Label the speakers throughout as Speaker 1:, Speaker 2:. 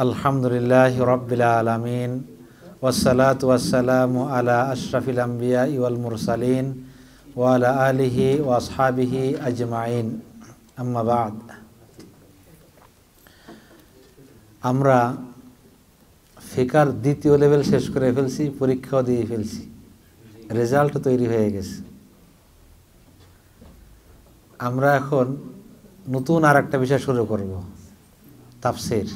Speaker 1: আলহামদুলিল্লাহি রাব্বিল আলামিন ওয়াসসালাতু ওয়াসসালামু আলা আশরাফিল আমবিয়াই ওয়াল মুরসালিন ওয়া আলা আলিহি ওয়া আসহাবিহি আজমাইন, আম্মা বা'দ। আমরা ফিকার দ্বিতীয় লেভেল শেষ করে ফেলছি, পরীক্ষাও দিয়ে ফেলছি, রেজাল্ট তৈরি হয়ে গেছে। আমরা এখন নতুন আর একটা বিষয় শুরু করব, তাফসির।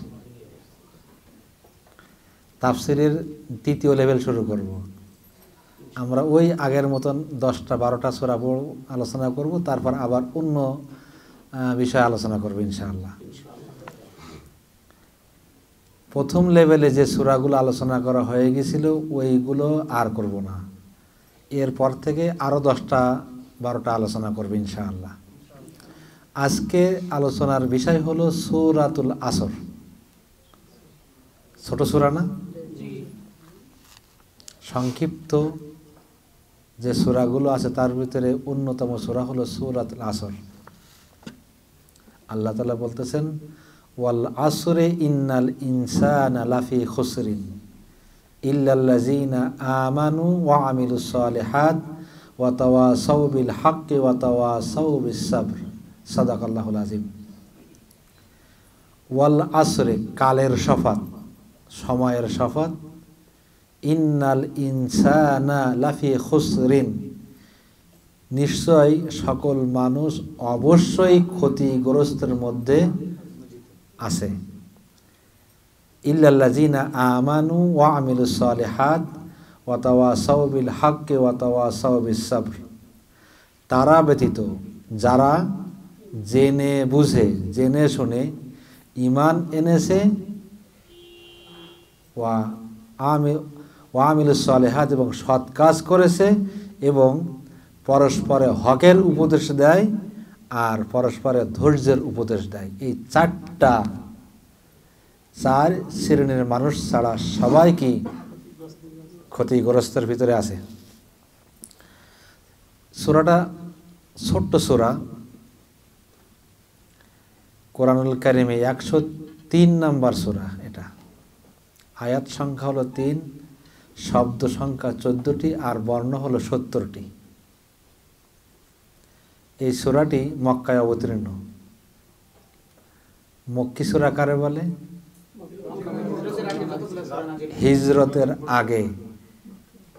Speaker 1: তাফসিরের তৃতীয় লেভেল শুরু করব। আমরা ওই আগের মতন 10-12টা সূরা আলোচনা করব, তারপর আবার অন্য বিষয় আলোচনা করব ইনশাআল্লাহ। প্রথম লেভেলে যে সূরাগুলো আলোচনা করা হয়ে গেছিল ওইগুলো আর করব না, এরপর থেকে আরও 10-12টা আলোচনা করব ইনশাআল্লাহ। আজকে আলোচনার বিষয় হলো সূরাতুল আসর। ছোট সূরা না, সংক্ষিপ্ত যে সূরাগুলো আছে তার ভিতরে অন্যতম সূরা হলো সূরাতুল আসর। আল্লাহ তাআলা বলতেছেন, ওয়াল আসরে ইন্নাল ইনসানা লাফি খুসরিন ইল্লাল্লাযিনা আমানু ওয়া আমিলুস সালিহাত ওয়া তাওয়াসাউ বিল হাক্কি ওয়া তাওয়াসাউ বিস সাবর। সাদাকাল্লাহুল আযীম। ওয়াল আসরে, কালের শপথ, সময়ের শপথ। ইন্নাল ইনসানা লাফি খুসরিন, নিশ্চয় সকল মানুষ অবশ্যই ক্ষতিগ্রস্তের মধ্যে আছে। ইল্লাল্লাযিনা আমানু ওয়া আমিলুস সালিহাত ওয়া তাওয়াসাউ বিল হাক্কি ওয়া তাওয়াসাউ বিস সাবর। তারা ব্যতীত যারা জেনে বুঝে, জেনে শুনে ঈমান এনেছে, ওয়া আমিলুস সালিহাত, এবং সৎ কাজ করেছে, এবং পরস্পরে হকের উপদেশ দেয় আর পরস্পরে ধৈর্যের উপদেশ দেয়। এই চার শ্রেণীর মানুষ ছাড়া সবাই কি ক্ষতিগ্রস্তের ভিতরে আছে। সূরাটা ছোট্ট সূরা, কোরআনুল কারিমে 103 নম্বর সূরা। এটা আয়াত সংখ্যা হলো 3, শব্দ সংখ্যা 14টি, আর বর্ণ হলো 70টি। এই সূরাটি মক্কায় অবতীর্ণ। মক্কি সূরা কারে বলে? হিজরতের আগে।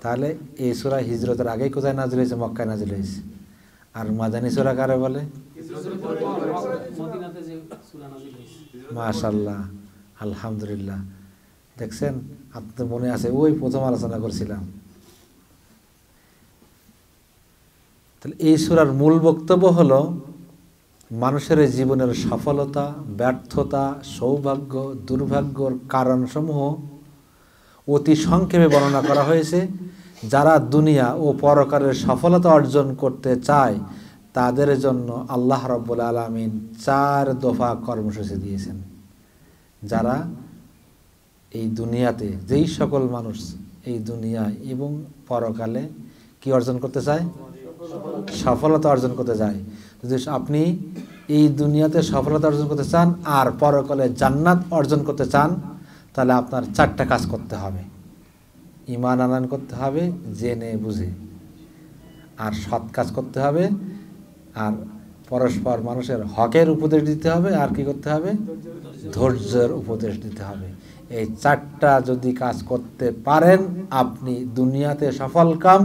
Speaker 1: তাহলে এই সূরা হিজরতের আগে কোথায় নাজিল হয়েছে? মক্কায় নাজিল হয়েছে। আর মাদানী সূরা কারে বলে? মাশাআল্লাহ, আলহামদুলিল্লাহ। দেখছেন, আপনাদের মনে আছে, ওই প্রথম আলোচনা করছিলাম। তাহলে এই সূরার মূল বক্তব্য হলো মানুষের জীবনের সফলতা, ব্যর্থতা, সৌভাগ্য, দুর্ভাগ্যর কারণসমূহ অতি সংক্ষেপে বর্ণনা করা হয়েছে। যারা দুনিয়া ও পরকালের সফলতা অর্জন করতে চায় তাদের জন্য আল্লাহ রাব্বুল আলামিন 4 দফা কর্মসূচি দিয়েছেন। যারা এই দুনিয়াতে, যেই সকল মানুষ এই দুনিয়ায় এবং পরকালে কি অর্জন করতে চায়? সফলতা অর্জন করতে চায়। যদি আপনি এই দুনিয়াতে সফলতা অর্জন করতে চান আর পরকালে জান্নাত অর্জন করতে চান, তাহলে আপনার 4টা কাজ করতে হবে। ঈমান আনয়ন করতে হবে জেনে বুঝে, আর সৎ কাজ করতে হবে, আর পরস্পর মানুষের হকের উপদেশ দিতে হবে, আর কি করতে হবে? ধৈর্যের উপদেশ দিতে হবে। এই 4টা যদি কাজ করতে পারেন, আপনি দুনিয়াতে সফল কাম,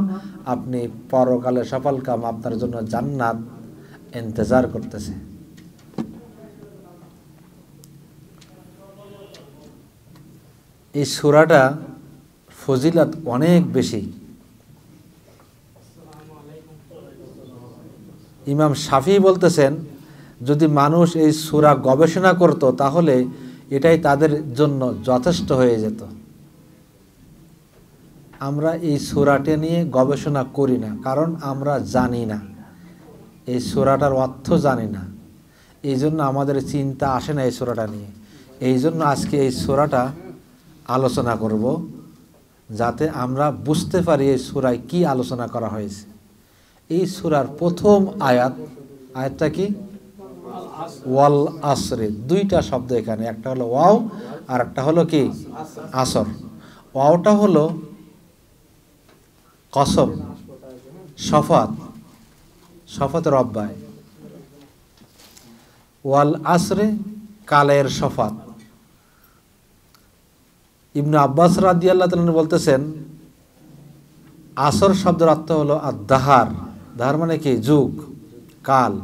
Speaker 1: আপনি পরকালে সফল কাম, আপনার জন্য জান্নাত ইন্তজার করতেছে। এই সূরাটা ফজিলত অনেক বেশি। ইমাম শাফি বলতেছেন, যদি মানুষ এই সূরা গবেষণা করত তাহলে এটাই তাদের জন্য যথেষ্ট হয়ে যেত। আমরা এই সূরাটা নিয়ে গবেষণা করি না, কারণ আমরা জানি না, এই সূরাটার অর্থ জানি না। এই জন্য আমাদের চিন্তা আসে না এই সূরাটা নিয়ে। এই জন্য আজকে এই সূরাটা আলোচনা করব, যাতে আমরা বুঝতে পারি এই সূরায় কি আলোচনা করা হয়েছে। এই সূরার প্রথম আয়াতটা কি? ওয়াল আসরে, দুইটা শব্দ এখানে, একটা হলো ওয়াও আর একটা হলো কি আসর। ওয়াওটা হলো কসম, শপথ, শপথের অব্যয়। ওয়াল আসরে, কালের শপথ। ইবনে আব্বাস রাদিয়াল্লাহু তাআলা বলতেছেন, আসর শব্দের অর্থ হলো আদ-দাহার। দাহার মানে কি? যুগ, কাল।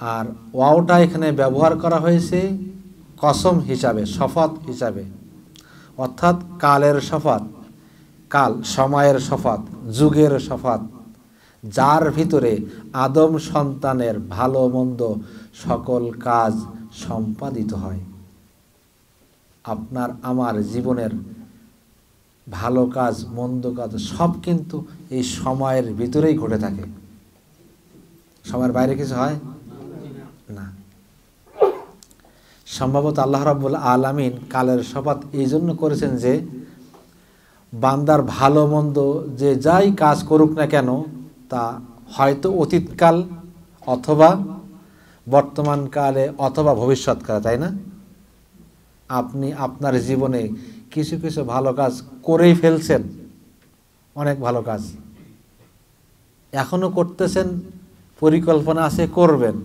Speaker 1: আর ওয়াওটা এখানে ব্যবহার করা হয়েছে কসম হিসাবে, শপথ হিসাবে, অর্থাৎ কালের শপথ। কাল সময়ের শপথ, যুগের শপথ, যার ভিতরে আদম সন্তানের ভালো মন্দ সকল কাজ সম্পাদিত হয়। আপনার আমার জীবনের ভালো কাজ মন্দ কাজ সব কিন্তু এই সময়ের ভিতরেই ঘটে থাকে। সময়ের বাইরে কিছু হয় না। সম্ভবত আল্লাহ রাব্বুল আলামিন কালের শপথ এই জন্য করেছেন যে বান্দার ভালো মন্দ যে যাই কাজ করুক না কেন, তা হয়তো অতীতকাল অথবা বর্তমানকালে অথবা ভবিষ্যৎকালে, তাই না? আপনি আপনার জীবনে কিছু কিছু ভালো কাজ করেই ফেলছেন, অনেক ভালো কাজ এখনো করতেছেন, পরিকল্পনা আছে করবেন।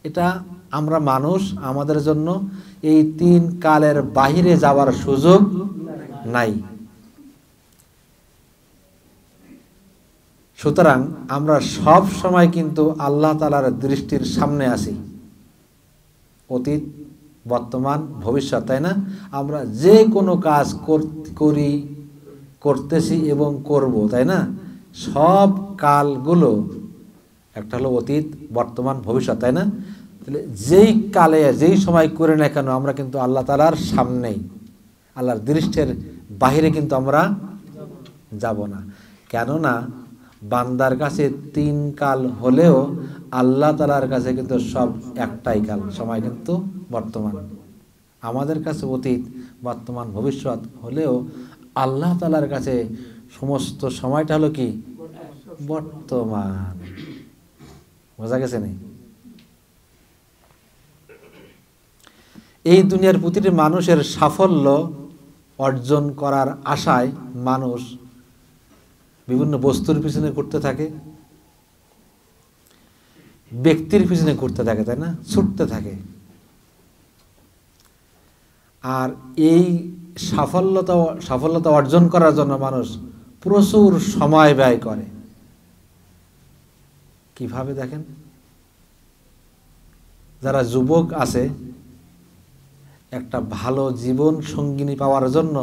Speaker 1: এটা আমরা মানুষ, আমাদের জন্য এই তিন কালের বাহিরে যাওয়ার সুযোগ নাই। সুতরাং আমরা সব সময় কিন্তু আল্লাহ তাআলার দৃষ্টির সামনে আছি, অতীত বর্তমান ভবিষ্যৎ, তাই না? আমরা যে কোনো কাজ করি, করতেছি এবং করব, তাই না? সব কালগুলো একটা হলো অতীত বর্তমান ভবিষ্যৎ, তাই না? তাহলে যেই কালে যেই সময় করে না কেন আমরা কিন্তু আল্লাহ তাআলার সামনেই, আল্লাহর দৃষ্টির বাহিরে কিন্তু আমরা যাব না। কেননা বান্দার কাছে তিন কাল হলেও আল্লাহ তাআলার কাছে কিন্তু সব একটাই কাল, সময় কিন্তু বর্তমান। আমাদের কাছে অতীত বর্তমান ভবিষ্যৎ হলেও আল্লাহ তাআলার কাছে সমস্ত সময়টা হলো কি? বর্তমান। বোঝা গেছে নি? এই দুনিয়ার প্রতিটি মানুষের সাফল্য অর্জন করার আশায় মানুষ বিভিন্ন বস্তুর পিছনে ঘুরতে থাকে, ব্যক্তির পিছনে ঘুরতে থাকে, তাই না? ছুটতে থাকে। আর এই সাফল্যতা অর্জন করার জন্য মানুষ প্রচুর সময় ব্যয় করে। কিভাবে দেখেন, যারা যুবক আছে একটা ভালো জীবন সঙ্গিনী পাওয়ার জন্য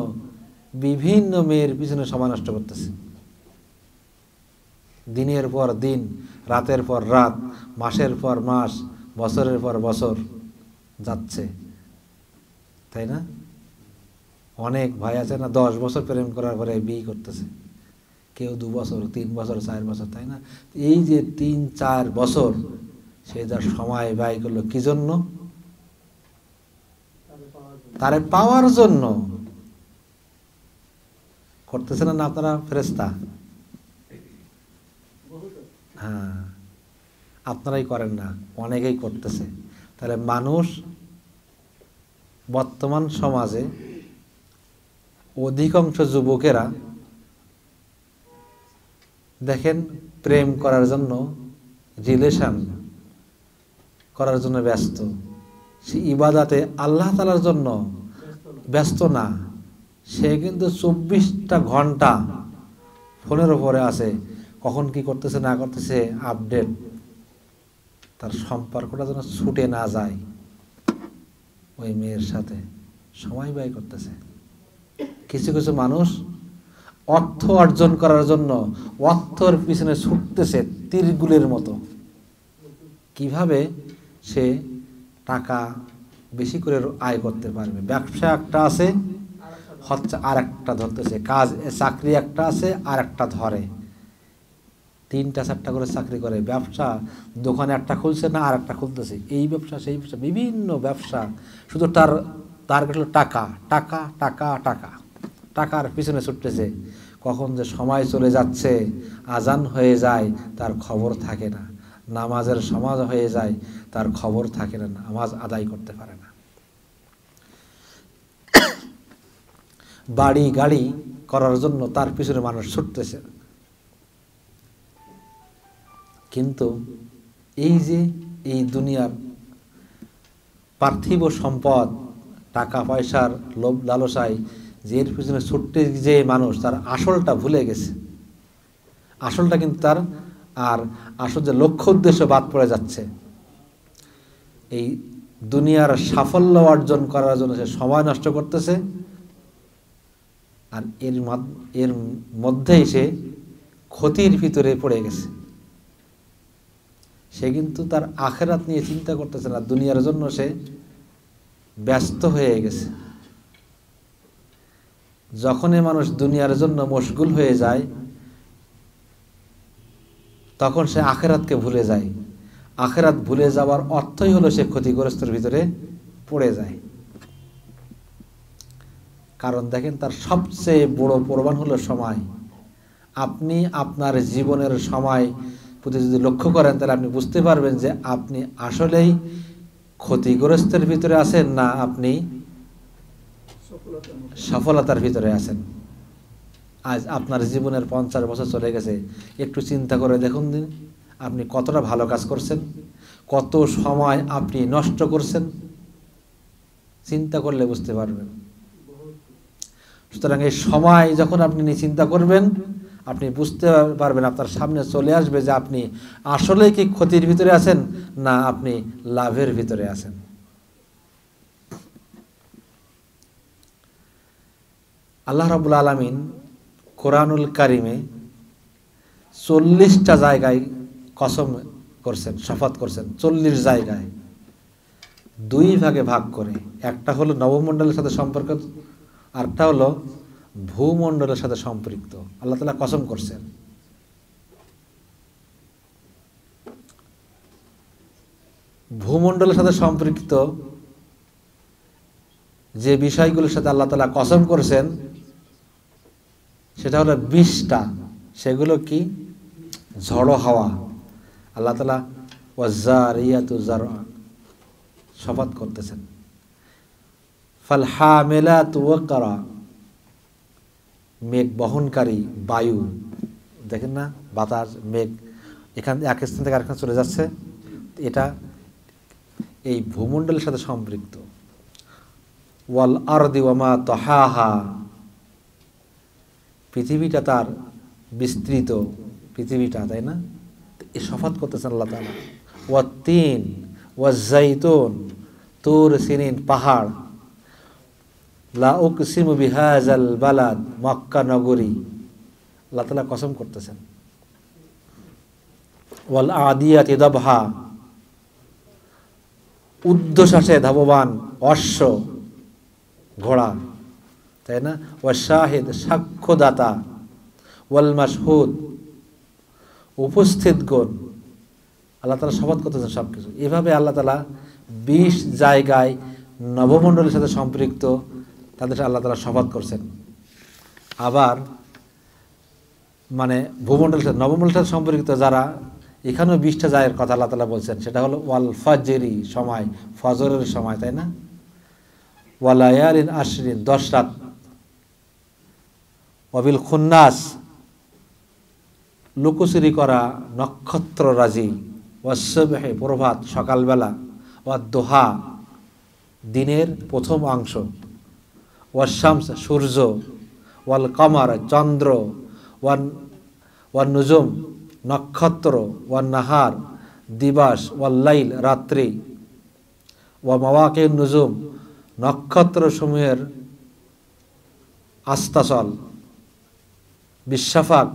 Speaker 1: বিভিন্ন মেয়ের পিছনে সময় নষ্ট করতেছে, দিনের পর দিন, রাতের পর রাত, মাসের পর মাস, বছরের পর বছর যাচ্ছে, তাই না? অনেক ভাই আছে না 10 বছর প্রেম করার পরে বিয়ে করতেছে, কেউ 2 বছর, 3 বছর, 4 বছর, তাই না? এই যে 3-4 বছর সে যা সময় ব্যয় করলো কি জন্য? তারে পাওয়ার জন্য। করতেছে না আপনারা ফেরেশতা? হ্যাঁ, আপনারাই করেন না, অনেকেই করতেছে। তাহলে মানুষ বর্তমান সমাজে অধিকাংশ যুবকেরা দেখেন প্রেম করার জন্য, রিলেশন করার জন্য ব্যস্ত, সে ইবাদাতে আল্লাহ তাআলার জন্য ব্যস্ত না। সে কিন্তু 24টা ঘন্টা ফোনের উপরে আছে, কখন কি করতেছে না করতেছে আপডেট। তার সম্পর্কটা যেন ছুটে না যায় ওই মেয়ের সাথে, সময় ব্যয় করতেছে। কিছু কিছু মানুষ অর্থ অর্জন করার জন্য অর্থের পিছনে ছুটতেছে তীরগুলের মতো। কিভাবে সে টাকা বেশি করে আয় করতে পারবে। ব্যবসা একটা আছে, হচ্ছে আর একটা ধরতেছে, কাজ চাকরি একটা আছে আর একটা ধরে, 3টা-4টা করে চাকরি করে, ব্যবসা দোকানে একটা খুলছে না আর একটা খুলতেছে, এই ব্যবসা সেই ব্যবসা, বিভিন্ন ব্যবসা। শুধু তার হলো টাকা টাকা টাকা টাকা, টাকার পিছনে ছুটতেছে। কখন যে সময় চলে যাচ্ছে, আজান হয়ে যায় তার খবর থাকে না, নামাজের সমাজ হয়ে যায়, তার খবর থাকে না, নামাজ আদায় করতে পারে না। বাড়ি গাড়ি করার জন্য তার পিছনে মানুষ ছুটতেছে, কিন্তু এই যে এই দুনিয়ার পার্থিব সম্পদ, টাকা পয়সার লোভ লালসায় যে এর পিছনে ছুটতে যে মানুষ, তার আসলটা ভুলে গেছে। আসলটা কিন্তু তার আর আসল যে লক্ষ্য উদ্দেশ্য বাদ পড়ে যাচ্ছে। এই দুনিয়ার সাফল্য অর্জন করার জন্য সে সময় নষ্ট করতেছে, আর এর মধ্যেই সে ক্ষতির ভিতরে পড়ে গেছে। সে কিন্তু তার আখিরাত নিয়ে চিন্তা করতেছে না, দুনিয়ার জন্য সে ব্যস্ত হয়ে গেছে। যখনই মানুষ দুনিয়ার জন্য মশগুল হয়ে যায়, তখন সে আখিরাতকে ভুলে যায়। আখিরাত ভুলে যাওয়ার অর্থই হলো সে ক্ষতিগ্রস্তের ভিতরে পড়ে যায়। কারণ দেখেন, তার সবচেয়ে বড় প্রমাণ হলো সময়। আপনি আপনার জীবনের সময় প্রতি যদি লক্ষ্য করেন, তাহলে আপনি বুঝতে পারবেন যে আপনি আসলেই ক্ষতিগ্রস্তের ভিতরে আছেন না আপনি সফলতার ভিতরে আছেন। আজ আপনার জীবনের 50 বছর চলে গেছে, একটু চিন্তা করে দেখুন দিন আপনি কতটা ভালো কাজ করছেন, কত সময় আপনি নষ্ট করছেন, চিন্তা করলে বুঝতে পারবেন। সুতরাং এই সময় যখন আপনি চিন্তা করবেন, আপনি বুঝতে পারবেন, আপনার সামনে চলে আসবে যে আপনি আসলে কি ক্ষতির ভিতরে আছেন না আপনি লাভের ভিতরে আছেন। আল্লাহ রাব্বুল আলামিন কোরআনুল কারিমে 40টা জায়গায় কসম করছেন, শপথ করছেন। 40 জায়গায় 2 ভাগে ভাগ করে, একটা হলো নবমণ্ডলের সাথে সম্পর্ক, আরটা হলো ভূমণ্ডলের সাথে সম্পৃক্ত। আল্লাহ তাআলা কসম করছেন। ভূমণ্ডলের সাথে সম্পৃক্ত যে বিষয়গুলোর সাথে আল্লাহ তাআলা কসম করেছেন, সেটা হলো 20টা। সেগুলো কি? ঝড়ো হাওয়া। আল্লাহ তাআলা ওয়াজ্জারিয়াতু যারআ শপথ করতেছেন। ফাল হামিলাতু ওয়াকরা, মেঘ বহনকারী বায়ু। দেখেন না, বাতাস, মেঘ এখান এক স্থান থেকে আরেকখানে চলে যাচ্ছে, এটা এই ভূমণ্ডলের সাথে সম্পৃক্ত। ওয়াল আরদি ওয়া মা তাহাহা, পৃথিবীটা তার বিস্তৃত, পৃথিবীটা, তাই না? এ শপথ করতেছেন আল্লাহ তাআলা। ওয়াত তিন ওয়াজ জাইতুন, তুর সিনিন পাহাড়। লা উকসিমু বিহাযাল বালাদ, মক্কা নগরী। আল্লাহ তাআলা কসম করতেছেন। ওয়াল আদিয়াতি দাবহা, ঊর্ধ্বশ্বাসে ধাবমান অশ্ব ঘোড়া, তাই না? ওয়া শাহিদ, সাক্ষ্যদাতা। ওয়াল মাশহুদ, উপস্থিতগণ। আল্লাহ তাআলা শপথ করতেছেন সবকিছু। এভাবে আল্লাহ তাআলা 20 জায়গায় নবমণ্ডলের সাথে সম্পৃক্ত তাদের আল্লাহ তাআলা শপথ করছেন। আবার মানে ভূমণ্ডলের সাথে, নবমণ্ডলের সাথে সম্পৃক্ত যারা, এখানেও 20টা জায়গার কথা আল্লাহ তাআলা বলছেন। সেটা হলো ওয়াল ফাজরি, সময়, ফজরের সময়, তাই না? ওয়ালায়ালিন আশরিন, 10 রাত। ওয়াবিল খুন্নাস, লুকোচুরি করা নক্ষত্র রাজি। ওয়াসসুবহি, প্রভাত, সকালবেলা। ওয়াদ-দুহা, দিনের প্রথম অংশ। ওয়াশ-শামস, সূর্য। ওয়াল কমার, চন্দ্র। ওয়ান নুজুম, নক্ষত্র। ওয়ান নাহার, দিবস। ওয়াল লাইল, রাত্রি। ওয়া মাওয়াকিন নুজুম, নক্ষত্র সমূহের আস্তাচল। বিশাফাক,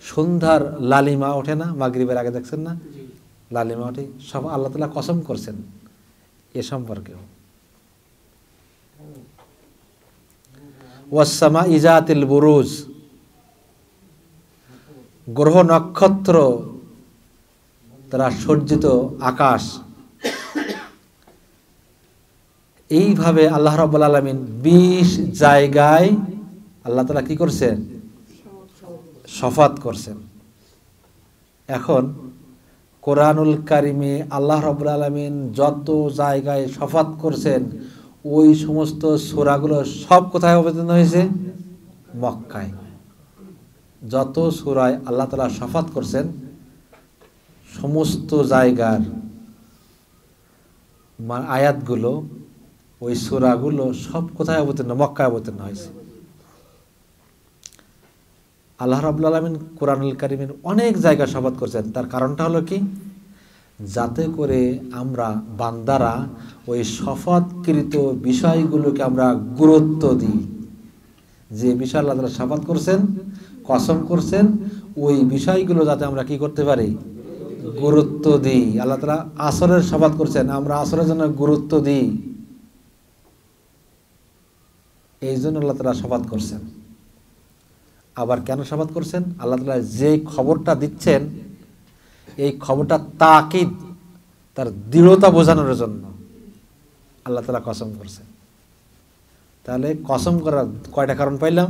Speaker 1: সন্ধ্যার লালিমা ওঠে না, মাগরিবের আগে দেখছেন না লালিমা ওঠে, সব আল্লাহ তাআলা কসম করছেন এ সম্পর্কেও। ওয়াস-সামাই যাতিল বুরুজ, গ্রহ নক্ষত্র দ্বারা সজ্জিত আকাশ। এইভাবে আল্লাহ রাব্বুল আলামিন 20 জায়গায় আল্লাহ তাআলা কি করছেন? শপথ করছেন। এখন কোরআনুল কারিমে আল্লাহ রাব্বুল আলামিন যত জায়গায় শফাত করছেন ওই সমস্ত সূরাগুলো সব কোথায় অবতীর্ণ হয়েছে? মক্কায়। যত সূরায় আল্লাহ তাআলা শফাত করছেন সমস্ত জায়গার আয়াতগুলো, ওই সূরাগুলো সব কোথায় অবতীর্ণ? মক্কায় অবতীর্ণ হয়েছে। আল্লাহ রাব্বুল আলামিন কোরআনুল কারীমের অনেক জায়গায় শপথ করছেন। তার কারণটা হলো কি? যাতে করে আমরা বান্দারা ওই শপথকৃত বিষয়গুলোকে আমরা গুরুত্ব দিই। যে বিষয় আল্লাহ তাআলা শপথ করছেন, কসম করছেন, ওই বিষয়গুলো যাতে আমরা কি করতে পারি? গুরুত্ব দিই। আল্লাহ তাআলা আসরের শপথ করছেন, আমরা আসরের জন্য গুরুত্ব দিই। এই জন্য আল্লাহ তাআলা শপথ করছেন। আবার কেন শপথ করছেন? আল্লাহ তাআলা যে খবরটা দিচ্ছেন এই খবরটা তাকিদ, তার দৃঢ়তা বোঝানোর জন্য আল্লাহ তাআলা কসম করছেন। তাহলে কসম করার কয়টা কারণ পাইলাম?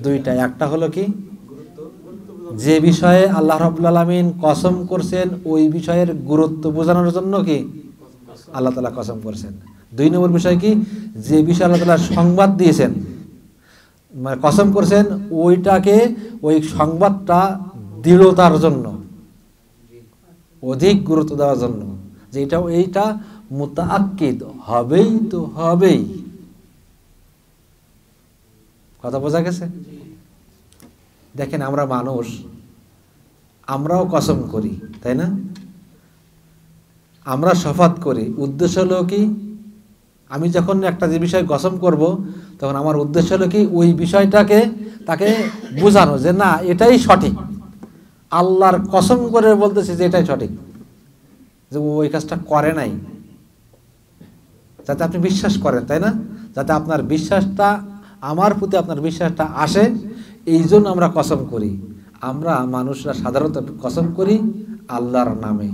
Speaker 1: দুইটা। একটা হলো কি? যে বিষয়ে আল্লাহ রাব্বুল আলামিন কসম করছেন ওই বিষয়ের গুরুত্ব বোঝানোর জন্য কি আল্লাহ তাআলা কসম করছেন। দুই নম্বর বিষয় কি? যে বিষয়ে আল্লাহ তাআলা সংবাদ দিয়েছেন, মানে কসম করছেন ওইটাকে, ওই সংবাদটা দৃঢ়তার জন্য, অধিক গুরুত্ব দেওয়ার জন্য, যে এইটা মুতাআক্কিদ হবেই তো হবেই। কথা বোঝা গেছে? দেখেন আমরা মানুষ, আমরাও কসম করি, তাই না? আমরা শপথ করি, উদ্দেশ্য হলো কি? আমি যখন একটা যে বিষয় কসম করব তখন আমার উদ্দেশ্য হলো কি? ওই বিষয়টাকে তাকে বোঝানো যে না এটাই সঠিক। আল্লাহর কসম করে বলতেছে যে এটাই সঠিক, যে ওই কাজটা করে নাই, যাতে আপনি বিশ্বাস করেন, তাই না? যাতে আপনার বিশ্বাসটা, আমার প্রতি আপনার বিশ্বাসটা আসে, এই জন্য আমরা কসম করি। আমরা মানুষরা সাধারণত কসম করি আল্লাহর নামে,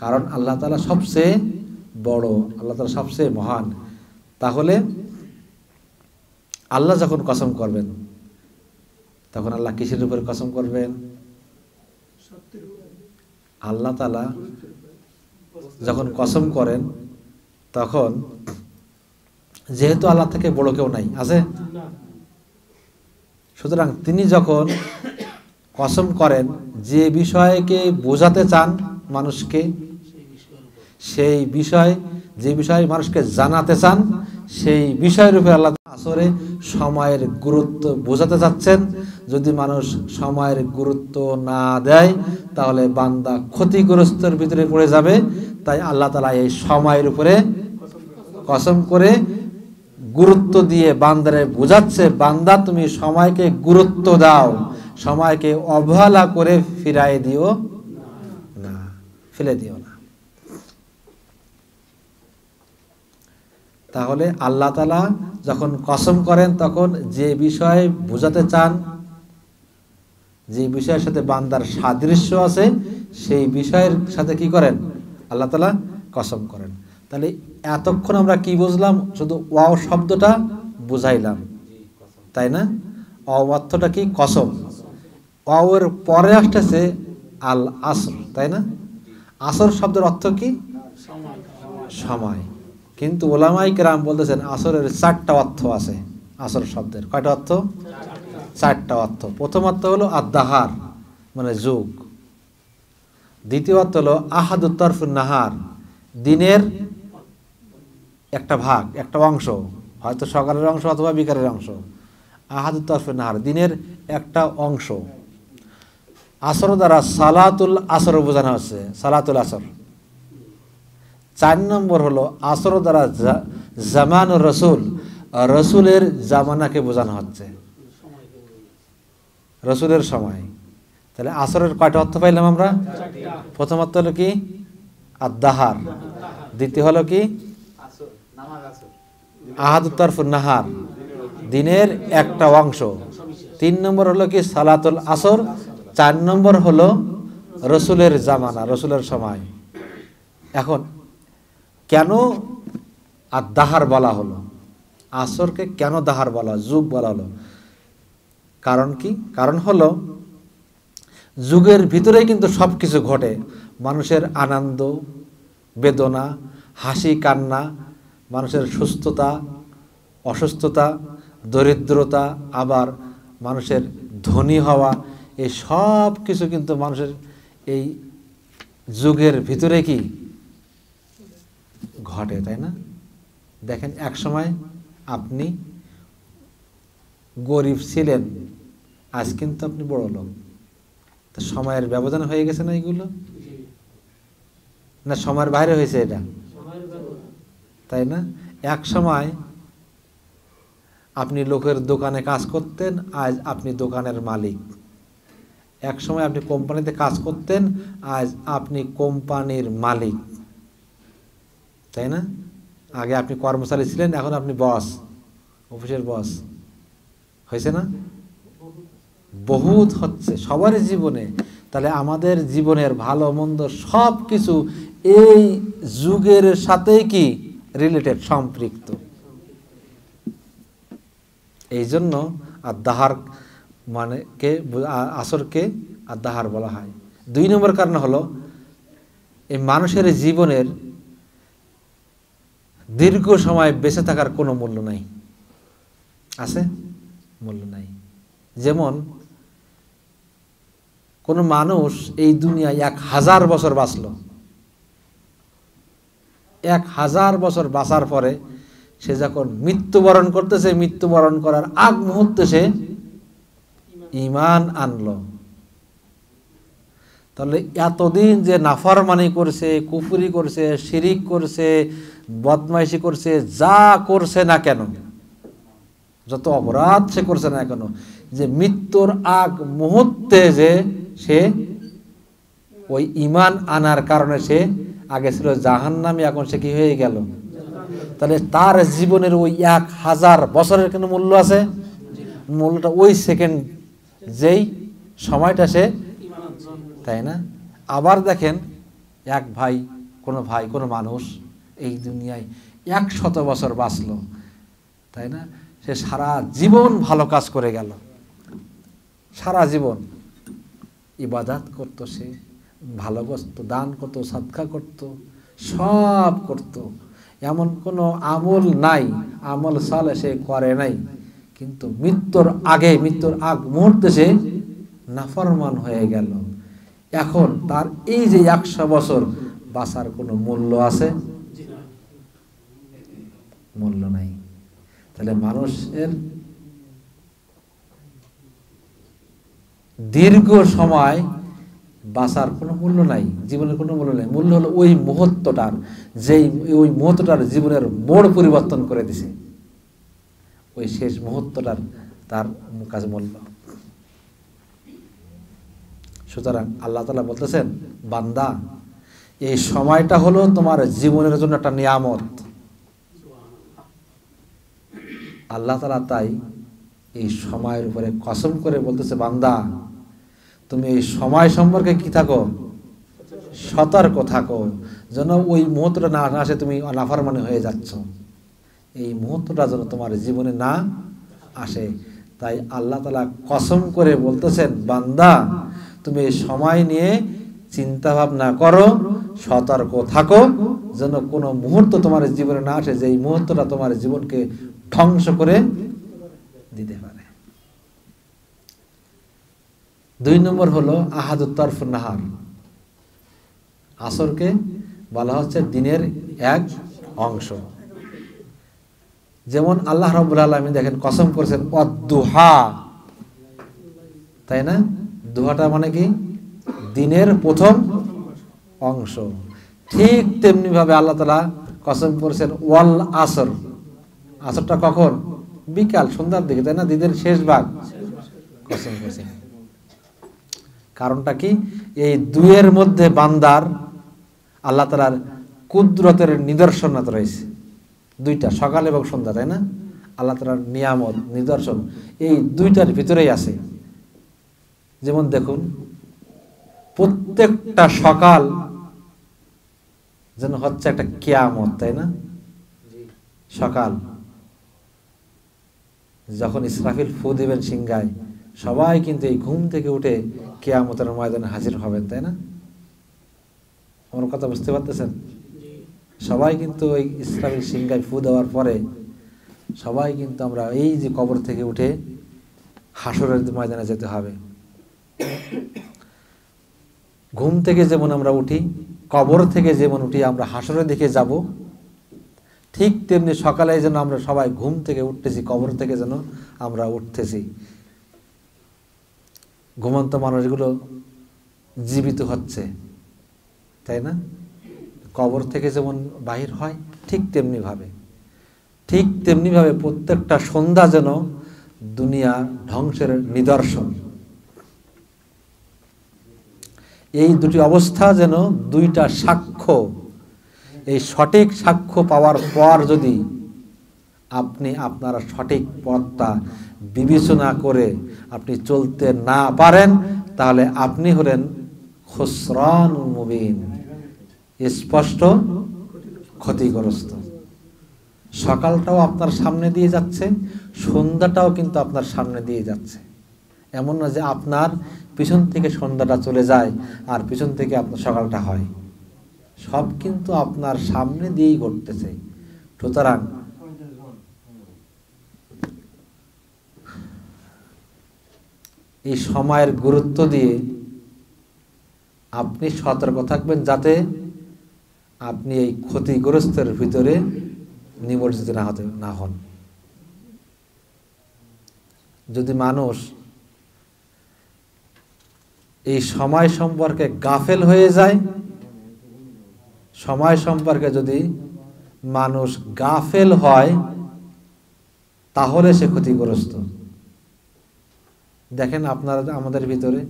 Speaker 1: কারণ আল্লাহ তাআলা সবচেয়ে বড়, আল্লাহ তাআলা সবচেয়ে মহান। তাহলে আল্লাহ যখন কসম করবেন তখন আল্লাহ কিসের উপরে কসম করবেন? আল্লাহ তাআলা যখন কসম করেন তখন যেহেতু আল্লাহ থেকে বড় কেউ নাই, আছে? সুতরাং তিনি যখন কসম করেন যে বিষয়কে বোঝাতে চান মানুষকে, সেই বিষয়, যে বিষয় মানুষকে জানাতে চান সেই বিষয়ের উপরে আল্লাহ আসরে সময়ের গুরুত্ব বোঝাতে চাচ্ছেন। যদি মানুষ সময়ের গুরুত্ব না দেয় তাহলে বান্দা ক্ষতিগ্রস্তের ভিতরে পড়ে যাবে। তাই আল্লাহ তাআলা এই সময়ের উপরে কসম করে গুরুত্ব দিয়ে বান্দারে বোঝাচ্ছে, বান্দা তুমি সময়কে গুরুত্ব দাও, সময়কে অবহেলা করে ফিরাই দিও না, ফেলে দিও না। তাহলে আল্লাহ তাআলা যখন কসম করেন তখন যে বিষয় বোঝাতে চান, যে বিষয়ের সাথে বান্দার সাদৃশ্য আছে সেই বিষয়ের সাথে কি করেন? আল্লাহ তাআলা কসম করেন। তাহলে এতক্ষণ আমরা কি বুঝলাম? শুধু ওয়াও শব্দটা বুঝাইলাম, তাই না? ওয়াও অর্থটা কি? কসম। ওয়াওয়ের পরে আসতেছে আল আসর, তাই না? আসর শব্দের অর্থ কি? সময়। কিন্তু উলামায়ে কেরাম বলতেছেন আসরের 4টা অর্থ আছে। আসর শব্দের কয়টা অর্থ? 4টা অর্থ। প্রথম অর্থ হলো আদ-দাহার, মানে যুগ। দ্বিতীয় অর্থ হলো আহাদুত তরফুন নাহার, দিনের একটা ভাগ, একটা অংশ, হয়তো সকালের অংশ অথবা বিকালের অংশ। আহাদুত তরফুন নাহার, দিনের একটা অংশ। আসর দ্বারা সালাতুল আসর বোঝানো হচ্ছে, সালাতুল আসর। 4 নম্বর হলো আসর দ্বারা জামানুর রসুল, রসুলের জামানাকে বোঝানো হচ্ছে, রসুলের সময়। তাহলে আসরের কয়টা অর্থ পাইলাম আমরা? প্রথম অর্থ হলো কি? আদ-দাহার। দ্বিতীয় হলো কি? আহাদুত তরফুন নাহার, দিনের একটা অংশ। 3 নম্বর হলো কি? সালাতুল আসর। 4 নম্বর হলো রসুলের জামানা, রসুলের সময়। এখন কেন আদ-দাহার বলা হলো? আসরকে কেন দাহার বলা, যুগ বলা হলো? কারণ কি? কারণ হলো যুগের ভিতরেই কিন্তু সব কিছু ঘটে। মানুষের আনন্দ বেদনা, হাসি কান্না, মানুষের সুস্থতা অসুস্থতা, দরিদ্রতা, আবার মানুষের ধনী হওয়া, এই সব কিছু কিন্তু মানুষের এই যুগের ভিতরে কি ঘটে, তাই না? দেখেন, এক সময় আপনি গরিব ছিলেন, আজ কিন্তু আপনি বড় লোক। তো সময়ের ব্যবধান হয়ে গেছে না এগুলো, না সময়ের বাইরে হয়েছে এটা, তাই না? এক সময় আপনি লোকের দোকানে কাজ করতেন, আজ আপনি দোকানের মালিক। এক সময় আপনি কোম্পানিতে কাজ করতেন, আজ আপনি কোম্পানির মালিক, তাই না? আগে আপনি কর্মচারী ছিলেন, এখন আপনি বস, অফিসের বস। হয়েছে না? বহুত হচ্ছে সবারই জীবনে। তাহলে আমাদের জীবনের ভালো মন্দ সব কিছু এই যুগের সাথেই কি রিলেটেড, সম্পৃক্ত। এই জন্য আদ-দাহার মানে কে, আসরকে আদ-দাহার বলা হয়। 2 নম্বর কারণ হলো এই মানুষের জীবনের দীর্ঘ সময় বেঁচে থাকার কোনো মূল্য নাই। আছে? মূল্য নাই। যেমন কোন মানুষ এই দুনিয়ায় 1000 বছর বাঁচল, 1000 বছর বাঁচার পরে সে যখন মৃত্যুবরণ করতেছে, মৃত্যুবরণ করার আগ মুহূর্তে সে ঈমান আনলো। তাহলে এতদিন যে নাফরমানি করছে, কুফরি করছে, শিরিক করছে, বদমাইশি করছে, যা করছে না কেন, যত অপরাধ সে করছে না কেন, যে মৃত্যুর আগ মুহূর্তে যে সে ওই ঈমান আনার কারণে সে আগে ছিল জাহান্নামী, এখন সে কি হয়ে গেল? তাহলে তার জীবনের ওই 1000 বছরের কোনো মূল্য আছে? মূল্যটা ওই সেকেন্ড, যেই সময়টা সে, তাই না? আবার দেখেন, এক ভাই কোনো মানুষ এই দুনিয়ায় 100 বছর বাঁচলো, তাই না? সে সারা জীবন ভালো কাজ করে গেল, সারা জীবন ইবাদত করতো, সে ভালোবাসতো, দান করতো, সাদকা করতো, সব করতো, এমন কোনো আমল নাই, আমল সালে সে করে নাই। কিন্তু মৃত্যুর আগ মুহূর্তে সে নাফরমান হয়ে গেল। এখন তার এই যে 100 বছর বাঁচার কোনো মূল্য আছে? মূল্য নাই। তাহলে মানুষের দীর্ঘ সময় বাঁচার কোনো মূল্য নাই, জীবনের কোনো মূল্য নাই। মূল্য হলো ওই মুহূর্তটার, যেই ওই মুহূর্তটার জীবনের মোড় পরিবর্তন করে দিছে, ওই শেষ মুহূর্তটার তার কাছে মূল্য। সুতরাং আল্লাহ তাআলা বলতেছেন, বান্দা, এই সময়টা হলো তোমার জীবনের জন্য একটা নিয়ামত। আল্লাহ তাআলা তাই এই সময়ের উপরে কসম করে বলতেছে, বান্দা, তুমি এই সময় সম্পর্কে কি থাকো? সতর্ক থাকো, যেন ওই মুহূর্তটা না আসে তুমি নাফরমানি হয়ে যাচ্ছ, এই মুহূর্তটা যেন তোমার জীবনে না আসে। তাই আল্লাহ তাআলা কসম করে বলতেছেন, বান্দা, তুমি এই সময় নিয়ে চিন্তা ভাবনা করো, সতর্ক থাকো, যেন কোনো মুহূর্ত তোমার জীবনে না আসে যে এই মুহূর্তটা তোমার জীবনকে ধ্বংস করে দিতে পারে। 2 নম্বর হলো আহাদুত তরফ নাহার। আসরকে বলা হচ্ছে দিনের এক অংশ। যেমন আল্লাহ রাব্বুল আলামিন দেখেন কসম করেছেন অদ-দুহা, তাই না? দুহাটা মানে কি? দিনের প্রথম অংশ। ঠিক তেমনি ভাবে আল্লাহ তাআলা কসম করেছেন ওয়াল আসর। আসরটা কখন? বিকাল, সন্ধ্যার দিকে, তাই না? দিনের শেষ ভাগ কসম করেছেন। কারণটা কি? এই দুয়ের মধ্যে বান্দার আল্লাহ তাআলার কুদরতের নিদর্শনাত রয়েছে। 2টা, সকাল এবং সন্ধ্যা, তাই না? আল্লাহ তাআলার নিয়ামত, নিদর্শন এই 2টার ভিতরেই আছে। যেমন দেখুন, প্রত্যেকটা সকাল যেন হচ্ছে একটা কিয়ামত, তাই না? সকাল যখন ইসরাফিল ফু দিবেন সিংহায়, সবাই কিন্তু এই ঘুম থেকে উঠে কিয়ামতের ময়দানে হাজির হবেন, তাই না? আমার কথা বুঝতে পারতেছেন? সবাই কিন্তু ওই ইসলামিক সিংহায় ফু দেওয়ার পরে সবাই কিন্তু আমরা এই যে কবর থেকে উঠে হাসরের ময়দানে যেতে হবে। ঘুম থেকে যেমন আমরা উঠি, কবর থেকে যেমন উঠি আমরা হাসরের দিকে যাব, ঠিক তেমনি সকালে যেন আমরা সবাই ঘুম থেকে উঠতেছি, কবর থেকে যেন আমরা উঠতেছি। ঘুমন্ত মানুষগুলো জীবিত হচ্ছে, তাই না? কবর থেকে যেমন বাহির হয় ঠিক তেমনিভাবে প্রত্যেকটা সন্ধ্যা যেন দুনিয়া ধ্বংসের নিদর্শন। এই দুটি অবস্থা যেন দুইটা সাক্ষ্য। এই সঠিক সাক্ষ্য পাওয়ার পর যদি আপনি আপনারা সঠিক পথটা বিবেচনা করে আপনি চলতে না পারেন, তাহলে আপনি হলেন খুসরান মুবিন, স্পষ্ট ক্ষতিগ্রস্ত। সকালটাও আপনার সামনে দিয়ে যাচ্ছে, সন্ধ্যাটাও কিন্তু আপনার সামনে দিয়ে যাচ্ছে। এমন না যে আপনার পিছন থেকে সন্ধ্যাটা চলে যায় আর পিছন থেকে আপনার সকালটা হয়, সব কিন্তু আপনার সামনে দিয়েই ঘটতেছে। সুতরাং এই সময়ের গুরুত্ব দিয়ে আপনি সতর্ক থাকবেন যাতে আপনি এই ক্ষতিগ্রস্তের ভিতরে নিমজ্জিত না হন। যদি মানুষ এই সময় সম্পর্কে গাফেল হয়ে যায়, সময় সম্পর্কে যদি মানুষ গাফেল হয়, তাহলে সে ক্ষতিগ্রস্ত। দেখেন আপনারা আমাদের ভিতরে